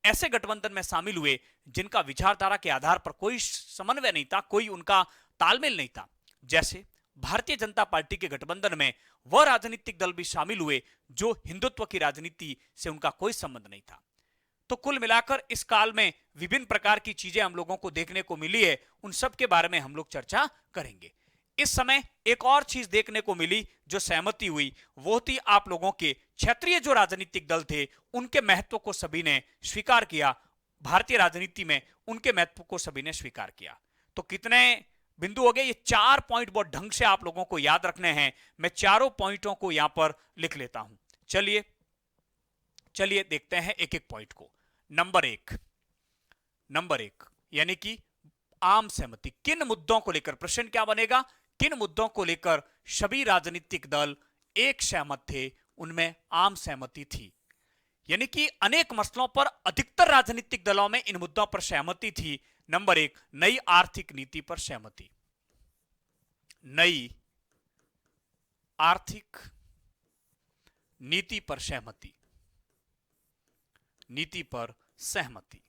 ऐसे गठबंधन में शामिल हुए जिनका विचारधारा के आधार पर कोई समन्वय नहीं था, कोई उनका तालमेल नहीं था। जैसे भारतीय जनता पार्टी के गठबंधन में वह राजनीतिक दल भी शामिल हुए जो हिंदुत्व की राजनीति से उनका कोई संबंध नहीं था। तो कुल मिलाकर इस काल में विभिन्न प्रकार की चीजें हम लोगों को देखने को मिली है, उन सब के बारे में हम लोग चर्चा करेंगे। इस समय एक और चीज देखने को मिली जो सहमति हुई, वो थी आप लोगों के क्षेत्रीय जो राजनीतिक दल थे उनके महत्व को सभी ने स्वीकार किया। भारतीय राजनीति में उनके महत्व को सभी ने स्वीकार किया। तो कितने बिंदु हो गए? ये 4 पॉइंट बहुत ढंग से आप लोगों को याद रखने हैं। मैं चारों पॉइंटों को यहां पर लिख लेता हूं। चलिए देखते हैं एक एक पॉइंट को। नंबर एक यानी कि आम सहमति। किन मुद्दों को लेकर, प्रश्न क्या बनेगा, किन मुद्दों को लेकर सभी राजनीतिक दल एक सहमत थे, उनमें आम सहमति थी। यानी कि अनेक मसलों पर अधिकतर राजनीतिक दलों में इन मुद्दों पर सहमति थी। नंबर 1, नई आर्थिक नीति पर सहमति। नई आर्थिक नीति पर सहमति। नीति पर सहमति।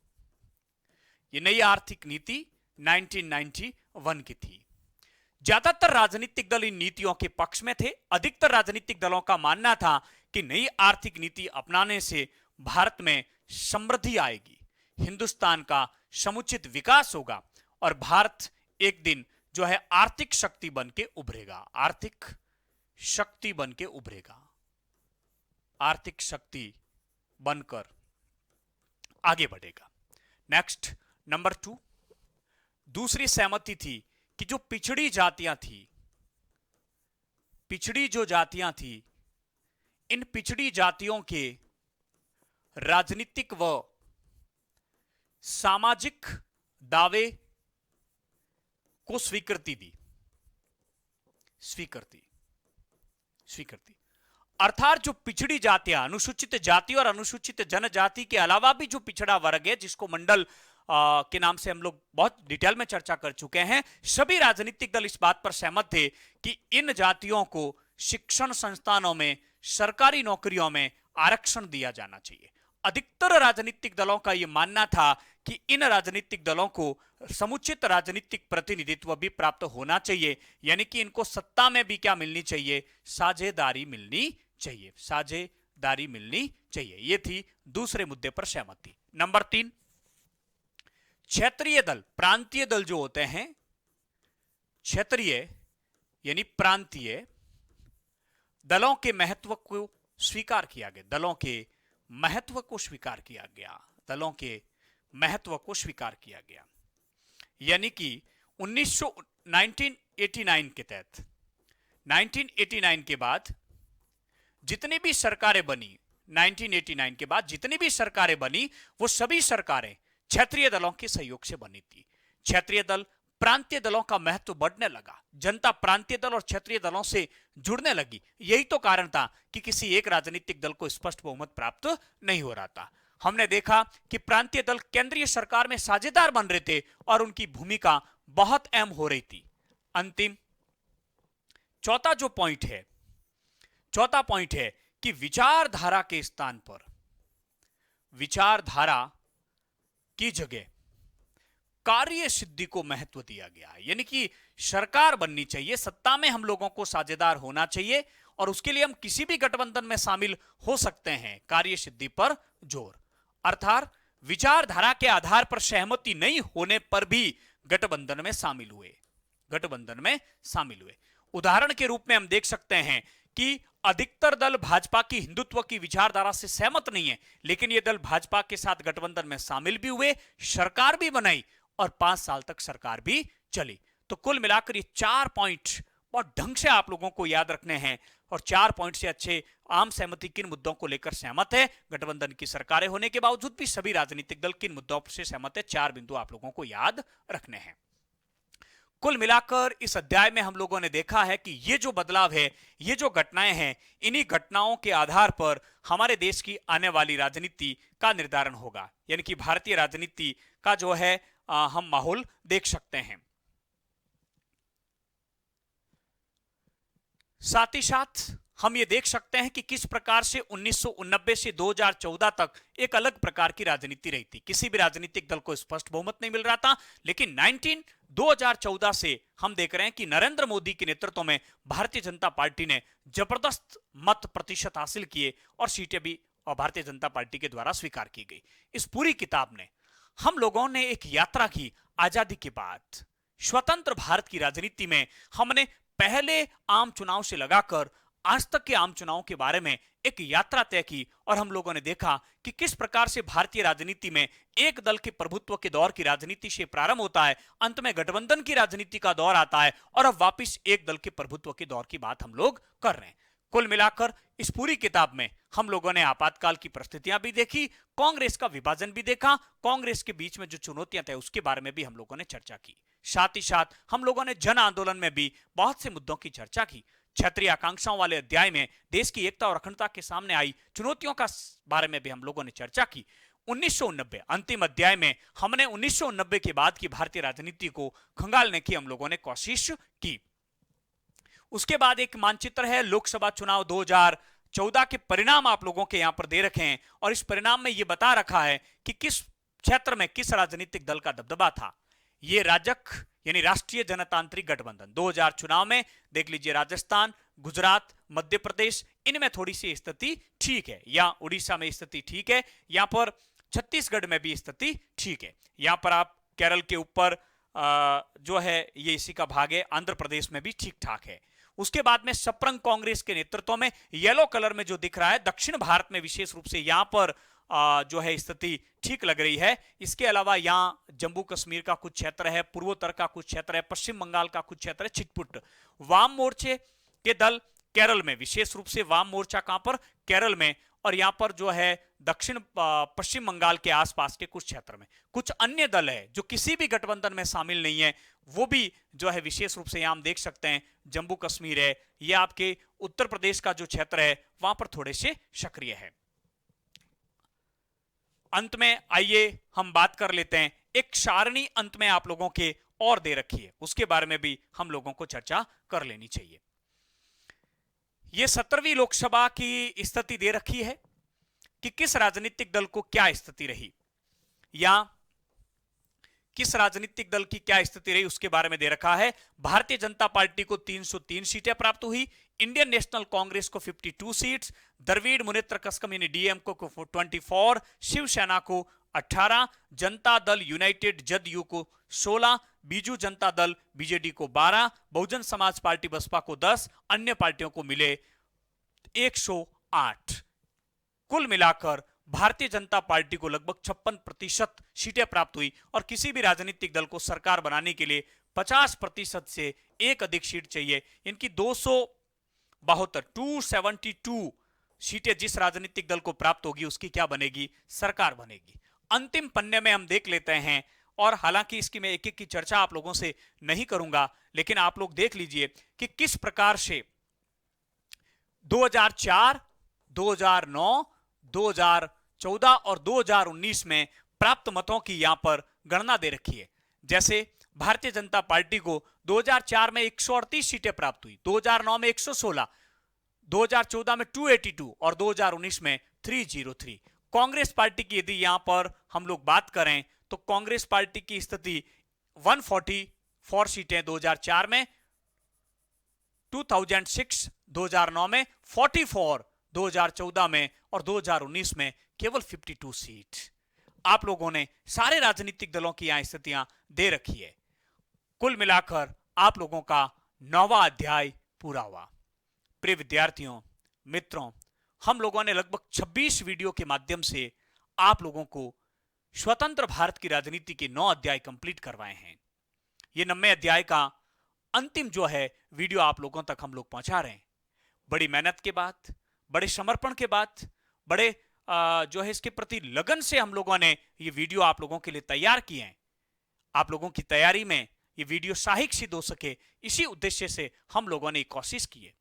ये नई आर्थिक नीति 1991 की थी। ज्यादातर राजनीतिक दल इन नीतियों के पक्ष में थे। अधिकतर राजनीतिक दलों का मानना था कि नई आर्थिक नीति अपनाने से भारत में समृद्धि आएगी, हिंदुस्तान का समुचित विकास होगा और भारत एक दिन जो है आर्थिक शक्ति बन के उभरेगा। आर्थिक शक्ति बन के उभरेगा, आर्थिक शक्ति बनकर आगे बढ़ेगा। नेक्स्ट, नंबर 2, दूसरी सहमति थी कि जो पिछड़ी जातियां थी, पिछड़ी जो जातियां थी, इन पिछड़ी जातियों के राजनीतिक व सामाजिक दावे को स्वीकृति दी। स्वीकृति अर्थात जो पिछड़ी जातियां, अनुसूचित जाति और अनुसूचित जनजाति के अलावा भी जो पिछड़ा वर्ग है, जिसको मंडल के नाम से हम लोग बहुत डिटेल में चर्चा कर चुके हैं, सभी राजनीतिक दल इस बात पर सहमत थे कि इन जातियों को शिक्षण संस्थानों में, सरकारी नौकरियों में आरक्षण दिया जाना चाहिए। अधिकतर राजनीतिक दलों का यह मानना था कि इन राजनीतिक दलों को समुचित राजनीतिक प्रतिनिधित्व भी प्राप्त होना चाहिए, यानी कि इनको सत्ता में भी क्या मिलनी चाहिए, साझेदारी मिलनी चाहिए, साझेदारी मिलनी चाहिए। यह थी दूसरे मुद्दे पर सहमति। नंबर 3, क्षेत्रीय दल, प्रांतीय दल जो होते हैं, क्षेत्रीय यानी प्रांतीय दलों के महत्व को स्वीकार किया गया, दलों के महत्व को स्वीकार किया गया, दलों के महत्व को स्वीकार किया गया। यानी कि 1989 के तहत, 1989 के बाद जितनी भी सरकारें बनी, 1989 के बाद जितनी भी सरकारें बनी, वो सभी सरकारें क्षेत्रीय दलों के सहयोग से बनी थी। क्षेत्रीय दल, प्रांतीय दलों का महत्व बढ़ने लगा, जनता प्रांतीय दल और क्षेत्रीय दलों से जुड़ने लगी। यही तो कारण था कि किसी एक राजनीतिक दल को स्पष्ट बहुमत प्राप्त नहीं हो रहा था। हमने देखा कि प्रांतीय दल केंद्रीय सरकार में साझेदार बन रहे थे और उनकी भूमिका बहुत अहम हो रही थी। अंतिम चौथा जो पॉइंट है, चौथा पॉइंट है कि विचारधारा के स्थान पर, विचारधारा की जगह कार्य सिद्धि को महत्व दिया गया है। यानी कि सरकार बननी चाहिए, सत्ता में हम लोगों को साझेदार होना चाहिए और उसके लिए हम किसी भी गठबंधन में शामिल हो सकते हैं। कार्य सिद्धि पर जोर, अर्थात विचारधारा के आधार पर सहमति नहीं होने पर भी गठबंधन में शामिल हुए, गठबंधन में शामिल हुए। उदाहरण के रूप में हम देख सकते हैं कि अधिकतर दल भाजपा की हिंदुत्व की विचारधारा से सहमत नहीं है, लेकिन ये दल भाजपा के साथ गठबंधन में शामिल भी हुए, सरकार भी बनाई और 5 साल तक सरकार भी चली। तो कुल मिलाकर ये 4 पॉइंट बहुत ढंग से आप लोगों को याद रखने हैं। और 4 पॉइंट से अच्छे आम सहमति किन मुद्दों को लेकर सहमत है, गठबंधन की सरकारें होने के बावजूद भी सभी राजनीतिक दल किन मुद्दों से सहमत है, 4 बिंदु आप लोगों को याद रखने हैं। कुल मिलाकर इस अध्याय में हम लोगों ने देखा है कि ये जो बदलाव है, ये जो घटनाएं हैं, इन्हीं घटनाओं के आधार पर हमारे देश की आने वाली राजनीति का निर्धारण होगा। यानी कि भारतीय राजनीति का जो है हम माहौल देख सकते हैं। साथ ही साथ हम ये देख सकते हैं कि किस प्रकार से 1989 से 2014 तक एक अलग प्रकार की राजनीति रही थी। किसी भी राजनीतिक दल को स्पष्ट बहुमत नहीं मिल रहा था, लेकिन 2014 से हम देख रहे हैं कि नरेंद्र मोदी के नेतृत्व में भारतीय जनता पार्टी ने जबरदस्त मत प्रतिशत हासिल किए और सीटें भी भारतीय जनता पार्टी के द्वारा स्वीकार की गई। इस पूरी किताब में हम लोगों ने एक यात्रा की। आजादी के बाद स्वतंत्र भारत की राजनीति में हमने पहले आम चुनाव से लगाकर आज तक के आम चुनाव के बारे में एक यात्रा तय की और हम लोगों ने देखा कि किस प्रकार से भारतीय राजनीति में एक दल के प्रभुत्व के दौर की राजनीति से प्रारंभ होता है, अंत में गठबंधन की राजनीति का दौर आता है और अब वापस एक दल के प्रभुत्व के दौर की बात हम लोग कर रहे हैं। कुल मिलाकर इस पूरी किताब में हम लोगों ने आपातकाल की परिस्थितियां भी देखी, कांग्रेस का विभाजन भी देखा, कांग्रेस के बीच में जो चुनौतियां थे उसके बारे में भी हम लोगों ने चर्चा की। साथ ही साथ हम लोगों ने जन आंदोलन में भी बहुत से मुद्दों की चर्चा की। क्षेत्रीय आकांक्षाओं वाले अध्याय में देश की एकता और अखंडता के सामने आई चुनौतियों का बारे में भी हम लोगों ने चर्चा की। 1990 अंतिम अध्याय में हमने 1990 के बाद की भारतीय राजनीति को खंगालने की हम लोगों ने कोशिश की। उसके बाद एक मानचित्र है लोकसभा चुनाव 2014 के परिणाम आप लोगों के यहां पर दे रखे हैं और इस परिणाम में यह बता रखा है कि किस क्षेत्र में किस राजनीतिक दल का दबदबा था। ये राजग यानी राष्ट्रीय जनतांत्रिक गठबंधन 2000 चुनाव में देख लीजिए, राजस्थान, गुजरात, मध्य प्रदेश, इनमें थोड़ी सी स्थिति ठीक है, या उड़ीसा में स्थिति ठीक है, यहां पर छत्तीसगढ़ में भी स्थिति ठीक है, यहां पर आप केरल के ऊपर जो है ये इसी का भाग है, आंध्र प्रदेश में भी ठीक ठाक है। उसके बाद में सप्रंग कांग्रेस के नेतृत्व में येलो कलर में जो दिख रहा है दक्षिण भारत में विशेष रूप से यहां पर जो है स्थिति ठीक लग रही है। इसके अलावा यहां जम्मू कश्मीर का कुछ क्षेत्र है, पूर्वोत्तर का कुछ क्षेत्र है, पश्चिम बंगाल का कुछ क्षेत्र है, छिटपुट। वाम मोर्चे के दल केरल में, विशेष रूप से वाम मोर्चा कहां पर, केरल में, और यहां पर जो है दक्षिण पश्चिम बंगाल के आसपास के कुछ क्षेत्र में। कुछ अन्य दल है जो किसी भी गठबंधन में शामिल नहीं है, वो भी जो है विशेष रूप से यहां हम देख सकते हैं जम्मू कश्मीर है, ये आपके उत्तर प्रदेश का जो क्षेत्र है वहां पर थोड़े से सक्रिय है। अंत में आइए हम बात कर लेते हैं, एक सारणी अंत में आप लोगों के और दे रखी है, उसके बारे में भी हम लोगों को चर्चा कर लेनी चाहिए। यह 17वीं लोकसभा की स्थिति दे रखी है कि किस राजनीतिक दल को क्या स्थिति रही, या किस राजनीतिक दल की क्या स्थिति रही उसके बारे में दे रखा है। भारतीय जनता पार्टी को 303 सीटें प्राप्त हुई, इंडियन नेशनल कांग्रेस को 52 सीट्स, द्रविड़ मुनेत्र कस्कम यानी डीएम को 24, शिवसेना को 18, जनता दल यूनाइटेड जदयू को 16, बीजू जनता दल बीजेडी को 12, बहुजन समाज पार्टी बसपा को 10, अन्य पार्टियों को मिले 108। कुल मिलाकर भारतीय जनता पार्टी को लगभग 56% सीटें प्राप्त हुई और किसी भी राजनीतिक दल को सरकार बनाने के लिए 50% से एक अधिक सीट चाहिए। इनकी 272 सीटें जिस राजनीतिक दल को प्राप्त होगी उसकी क्या बनेगी, सरकार बनेगी। अंतिम पन्ने में हम देख लेते हैं, और हालांकि इसकी मैं एक एक की चर्चा आप लोगों से नहीं करूंगा, लेकिन आप लोग देख लीजिए कि किस प्रकार से 2004, 2009, 2014 और 2019 में प्राप्त मतों की यहां पर गणना दे रखी है। जैसे भारतीय जनता पार्टी को 2004 में 138 सीटें प्राप्त हुई, 2009 में 116, 2014 में 282 और 2019 में 303। कांग्रेस पार्टी की यदि यहां पर हम लोग बात करें तो कांग्रेस पार्टी की स्थिति 144 सीटें 2004 में, 2006 2009 में 44, 2014 में और 2019 में केवल 52 सीट। आप लोगों ने सारे राजनीतिक दलों की यहां स्थितियां दे रखी है। कुल मिलाकर आप लोगों का 9वां अध्याय पूरा हुआ। प्रिय विद्यार्थियों, मित्रों, हम लोगों ने लगभग 26 वीडियो के माध्यम से आप लोगों को स्वतंत्र भारत की राजनीति के 9 अध्याय कंप्लीट करवाए हैं। ये 9वें अध्याय का अंतिम जो है वीडियो आप लोगों तक हम लोग पहुंचा रहे हैं। बड़ी मेहनत के बाद, बड़े समर्पण के बाद, बड़े जो है इसके प्रति लगन से हम लोगों ने ये वीडियो आप लोगों के लिए तैयार किए हैं। आप लोगों की तैयारी में ये वीडियो सहायक सिद्ध हो सके, इसी उद्देश्य से हम लोगों ने कोशिश की है।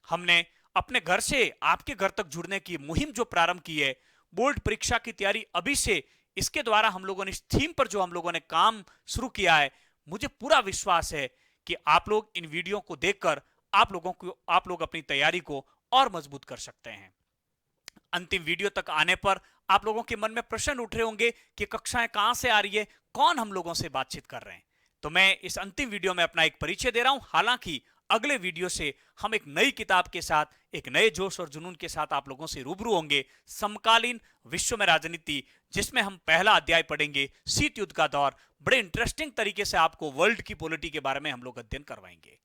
हमने अपने घर से आपके घर तक जुड़ने की मुहिम जो प्रारंभ की है, बोर्ड परीक्षा की तैयारी अभी से, इसके द्वारा हम लोगों ने इस थीम पर जो हम लोगों ने काम शुरू किया है, मुझे पूरा विश्वास है कि आप लोग इन वीडियो को देखकर आप लोग अपनी तैयारी को और मजबूत कर सकते हैं। अंतिम वीडियो तक आने पर आप लोगों के मन में प्रश्न उठ रहे होंगे कि कक्षाएं कहां से आ रही है, कौन हम लोगों से बातचीत कर रहे हैं। तो मैं इस अंतिम वीडियो में अपना एक परिचय दे रहा हूं। हालांकि अगले वीडियो से हम एक नई किताब के साथ, एक नए जोश और जुनून के साथ आप लोगों से रूबरू होंगे, समकालीन विश्व में राजनीति, जिसमें हम पहला अध्याय पढ़ेंगे शीत युद्ध का दौर। बड़े इंटरेस्टिंग तरीके से आपको वर्ल्ड की पॉलिटी के बारे में हम लोग अध्ययन करवाएंगे।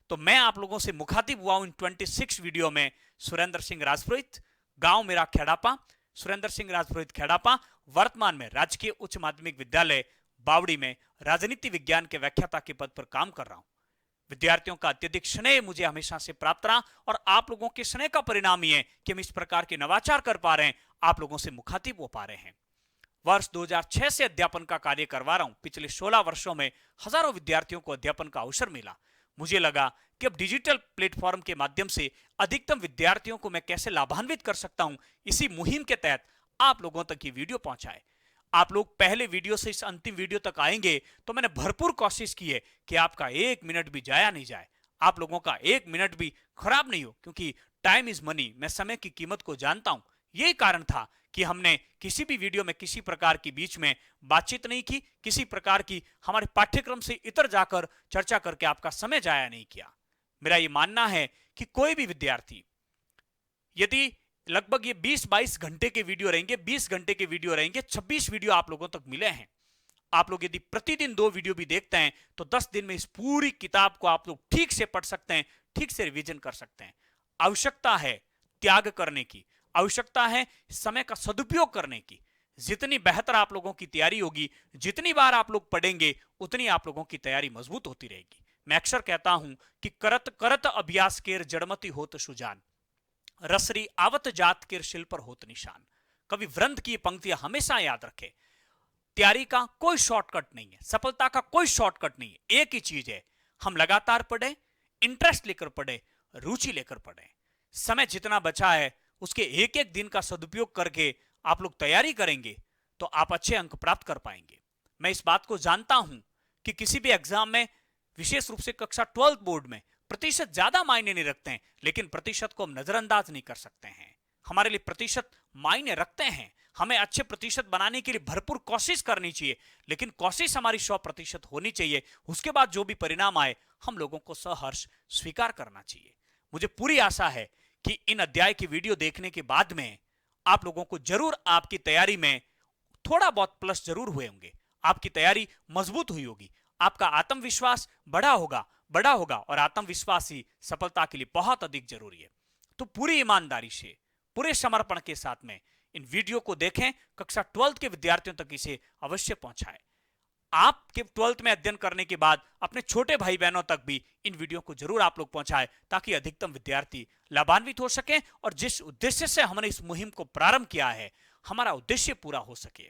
तो मैं आप लोगों से मुखातिब हुआ हूं इन 26 वीडियो में सुरेंद्र सिंह राजपुरोहित, गांव मेरा खेड़ापा, सुरेंद्र सिंह राजपुरोहित खेड़ापा, वर्तमान में राजकीय उच्च माध्यमिक विद्यालय बावड़ी में राजनीति विज्ञान के व्याख्याता के पद पर काम कर रहा हूं। विद्यार्थियों का अत्यधिक स्नेह मुझे हमेशा से प्राप्त रहा, और आप लोगों के स्नेह का परिणाम ही है कि हम इस प्रकार के नवाचार कर पा रहे हैं, आप लोगों से मुखातिब हो पा रहे हैं। वर्ष 2006 से अध्यापन का कार्य करवा रहा हूं। पिछले 16 वर्षों में हजारों विद्यार्थियों को अध्यापन का अवसर मिला। मुझे लगा कि अब डिजिटल प्लेटफॉर्म के माध्यम से अधिकतम विद्यार्थियों को मैं कैसे लाभान्वित कर सकता हूं। इसी मुहिम के तहत आप लोगों तक ये वीडियो पहुंचाए। आप लोग पहले वीडियो से इस अंतिम वीडियो तक आएंगे तो मैंने भरपूर कोशिश की है कि आपका 1 मिनट भी जाया नहीं जाए, आप लोगों का 1 मिनट भी खराब नहीं हो, क्योंकि टाइम इज मनी। मैं समय की कीमत को जानता हूं। यही कारण था कि हमने किसी भी वीडियो में किसी प्रकार की बीच में बातचीत नहीं की, किसी प्रकार की हमारे पाठ्यक्रम से इतर जाकर चर्चा करके आपका समय जाया नहीं किया। मेरा यह मानना है कि कोई भी विद्यार्थी, यदि लगभग ये 20-22 घंटे के वीडियो रहेंगे, 20 घंटे के वीडियो रहेंगे, 26 वीडियो आप लोगों तक मिले हैं। आप लोग यदि प्रतिदिन 2 वीडियो भी देखते हैं तो 10 दिन में इस पूरी किताब को आप लोग ठीक से पढ़ सकते हैं, ठीक से रिवीजन कर सकते हैं। आवश्यकता है त्याग करने की, आवश्यकता है समय का सदुपयोग करने की। जितनी बेहतर आप लोगों की तैयारी होगी, जितनी बार आप लोग पढ़ेंगे, उतनी आप लोगों की तैयारी मजबूत होती रहेगी। मैं अक्सर कहता हूं कि करत करत अभ्यास केर जड़मती होत सुजान, रसरी आवत जात केर शिल पर होत निशान। कवि वृंद की पंक्तियां हमेशा याद रखें। तैयारी का कोई शॉर्टकट नहीं है, सफलता का कोई शॉर्टकट नहीं है। एक ही चीज है, हम लगातार पढ़ें, इंटरेस्ट लेकर पढ़ें, रुचि लेकर पढ़ें। समय जितना बचा है उसके एक एक दिन का सदुपयोग करके आप लोग तैयारी करेंगे तो आप अच्छे अंक प्राप्त कर पाएंगे। मैं इस बात को जानता हूं कि किसी भी एग्जाम में, विशेष रूप से कक्षा 12 बोर्ड में, प्रतिशत ज्यादा मायने नहीं रखते हैं, लेकिन प्रतिशत को हम नजरअंदाज नहीं कर सकते हैं। हमारे लिए प्रतिशत मायने रखते हैं। हमें अच्छे प्रतिशत बनाने के लिए भरपूर कोशिश करनी चाहिए, लेकिन कोशिश हमारी 100% होनी चाहिए। उसके बाद जो भी परिणाम आए हम लोगों को सहर्ष स्वीकार करना चाहिए। मुझे पूरी आशा है कि इन अध्याय की वीडियो देखने के बाद में आप लोगों को जरूर आपकी तैयारी में थोड़ा बहुत प्लस जरूर हुए होंगे, आपकी तैयारी मजबूत हुई होगी, आपका आत्मविश्वास बड़ा होगा और आत्मविश्वास ही सफलता के लिए बहुत अधिक जरूरी है। तो पूरी ईमानदारी से, पूरे समर्पण के साथ में इन वीडियो को देखें। कक्षा 12 के विद्यार्थियों तक इसे अवश्य पहुंचाएं। आपके 12th में अध्ययन करने के बाद अपने छोटे भाई बहनों तक भी इन वीडियो को जरूर आप लोग पहुंचाएं, ताकि अधिकतम विद्यार्थी लाभान्वित हो सके और जिस उद्देश्य से हमने इस मुहिम को प्रारंभ किया है, हमारा उद्देश्य पूरा हो सके।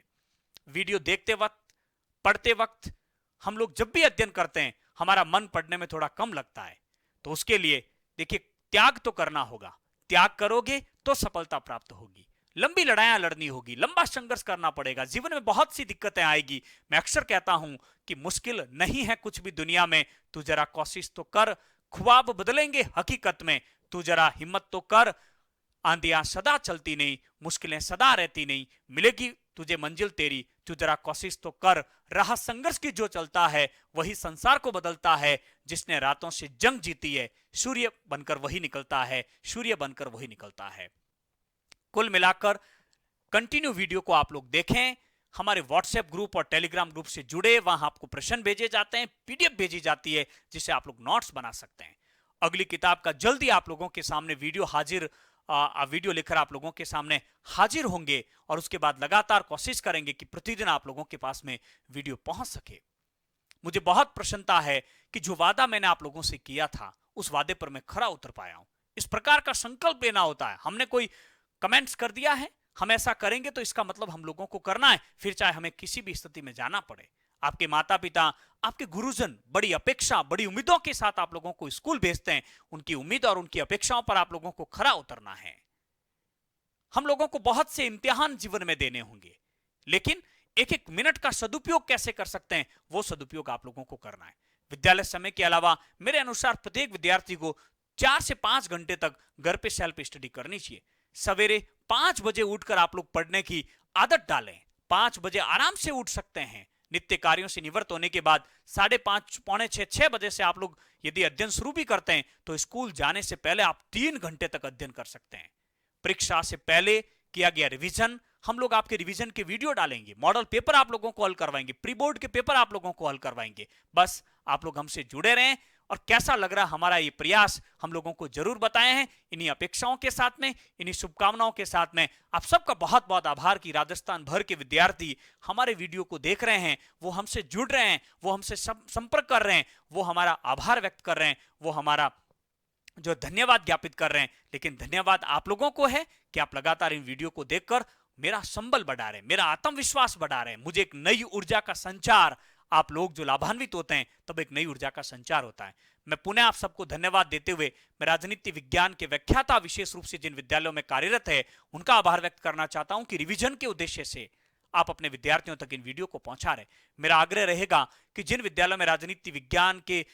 वीडियो देखते वक्त, पढ़ते वक्त हम लोग जब भी अध्ययन करते हैं हमारा मन पढ़ने में थोड़ा कम लगता है, तो उसके लिए देखिए त्याग तो करना होगा। त्याग करोगे तो सफलता प्राप्त होगी। लंबी लड़ाइयां लड़नी होगी, लंबा संघर्ष करना पड़ेगा, जीवन में बहुत सी दिक्कतें आएगी। मैं अक्सर कहता हूं कि मुश्किल नहीं है कुछ भी दुनिया में, तू जरा कोशिश तो कर, ख्वाब बदलेंगे हकीकत में, तू जरा हिम्मत तो कर। आंधियां सदा चलती नहीं, मुश्किलें सदा रहती नहीं, मिलेगी तुझे मंजिल तेरी, तू जरा कोशिश तो कर। राह संघर्ष की जो चलता है वही संसार को बदलता है। जिसने रातों से जंग जीती है, सूर्य बनकर वही निकलता है, सूर्य बनकर वही निकलता है। कुल मिलाकर कंटिन्यू वीडियो को आप लोग देखें, हमारे व्हाट्सएप ग्रुप और टेलीग्राम ग्रुप से जुड़े, वहां आपको प्रश्न भेजे जाते हैं, पीडीएफ भेजी जाती है, जिसे आप लोग नोट्स बना सकते हैं। अगली किताब का जल्दी आप लोगों के सामने वीडियो लेकर आप लोगों के सामने हाजिर होंगे, और उसके बाद लगातार कोशिश करेंगे कि प्रतिदिन आप लोगों के पास में वीडियो पहुंच सके। मुझे बहुत प्रसन्नता है कि जो वादा मैंने आप लोगों से किया था, उस वादे पर मैं खरा उतर पाया हूं। इस प्रकार का संकल्प लेना होता है। हमने कोई कमेंट्स कर दिया है, हम ऐसा करेंगे, तो इसका मतलब हम लोगों को करना है, फिर चाहे हमें किसी भी स्थिति में जाना पड़े। आपके माता पिता, आपके गुरुजन बड़ी अपेक्षा, बड़ी उम्मीदों के साथ आप लोगों को स्कूल भेजते हैं। उनकी उम्मीद और उनकी अपेक्षाओं पर आप लोगों को खरा उतरना है। हम लोगों को बहुत से इम्तिहान जीवन में देने होंगे, लेकिन एक एक मिनट का सदुपयोग कैसे कर सकते हैं, वो सदुपयोग आप लोगों को करना है। विद्यालय समय के अलावा मेरे अनुसार प्रत्येक विद्यार्थी को 4 से 5 घंटे तक घर पे सेल्फ स्टडी करनी चाहिए। सवेरे 5 बजे उठकर आप लोग पढ़ने की आदत डालें। 5 बजे आराम से उठ सकते हैं। नित्य कार्यों से निवृत्त होने के बाद 5:30, पौने 6 बजे से आप लोग यदि अध्ययन शुरू भी करते हैं, तो स्कूल जाने से पहले आप 3 घंटे तक अध्ययन कर सकते हैं। परीक्षा से पहले किया गया रिवीजन, हम लोग आपके रिवीजन के वीडियो डालेंगे, मॉडल पेपर आप लोगों को हल करवाएंगे, प्री बोर्ड के पेपर आप लोगों को हल करवाएंगे। बस आप लोग हमसे जुड़े रहें, और कैसा लग रहा हमारा ये प्रयास हम लोगों को जरूर बताएं हैं। इन्हीं अपेक्षाओं के साथ में, इन्हीं शुभकामनाओं के साथ में आप सबका बहुत बहुत आभार कि राजस्थान भर के विद्यार्थी हमारे वीडियो को देख रहे हैं, वो हमसे जुड़ रहे हैं, वो हमसे संपर्क कर रहे हैं, वो हमारा आभार व्यक्त कर रहे हैं, वो हमारा जो धन्यवाद ज्ञापित कर रहे हैं। लेकिन धन्यवाद आप लोगों को है कि आप लगातार इन वीडियो को देखकर मेरा संबल बढ़ा रहे हैं, मेरा आत्मविश्वास बढ़ा रहे हैं। मुझे एक नई ऊर्जा का संचार, आप लोग जो लाभान्वित होते हैं तब एक नई ऊर्जा का संचार होता है। मैं पुनः आप सबको धन्यवाद देते हुए मैं राजनीति विज्ञान के व्याख्याता, विशेष रूप से जिन विद्यालयों में कार्यरत है, उनका आभार व्यक्त करना चाहता हूं कि रिवीजन के उद्देश्य से आप अपने विद्यार्थियों तक इन वीडियो को पहुंचा रहे। मेरा आग्रह रहेगा कि जिन विद्यालयों में राजनीति विज्ञान के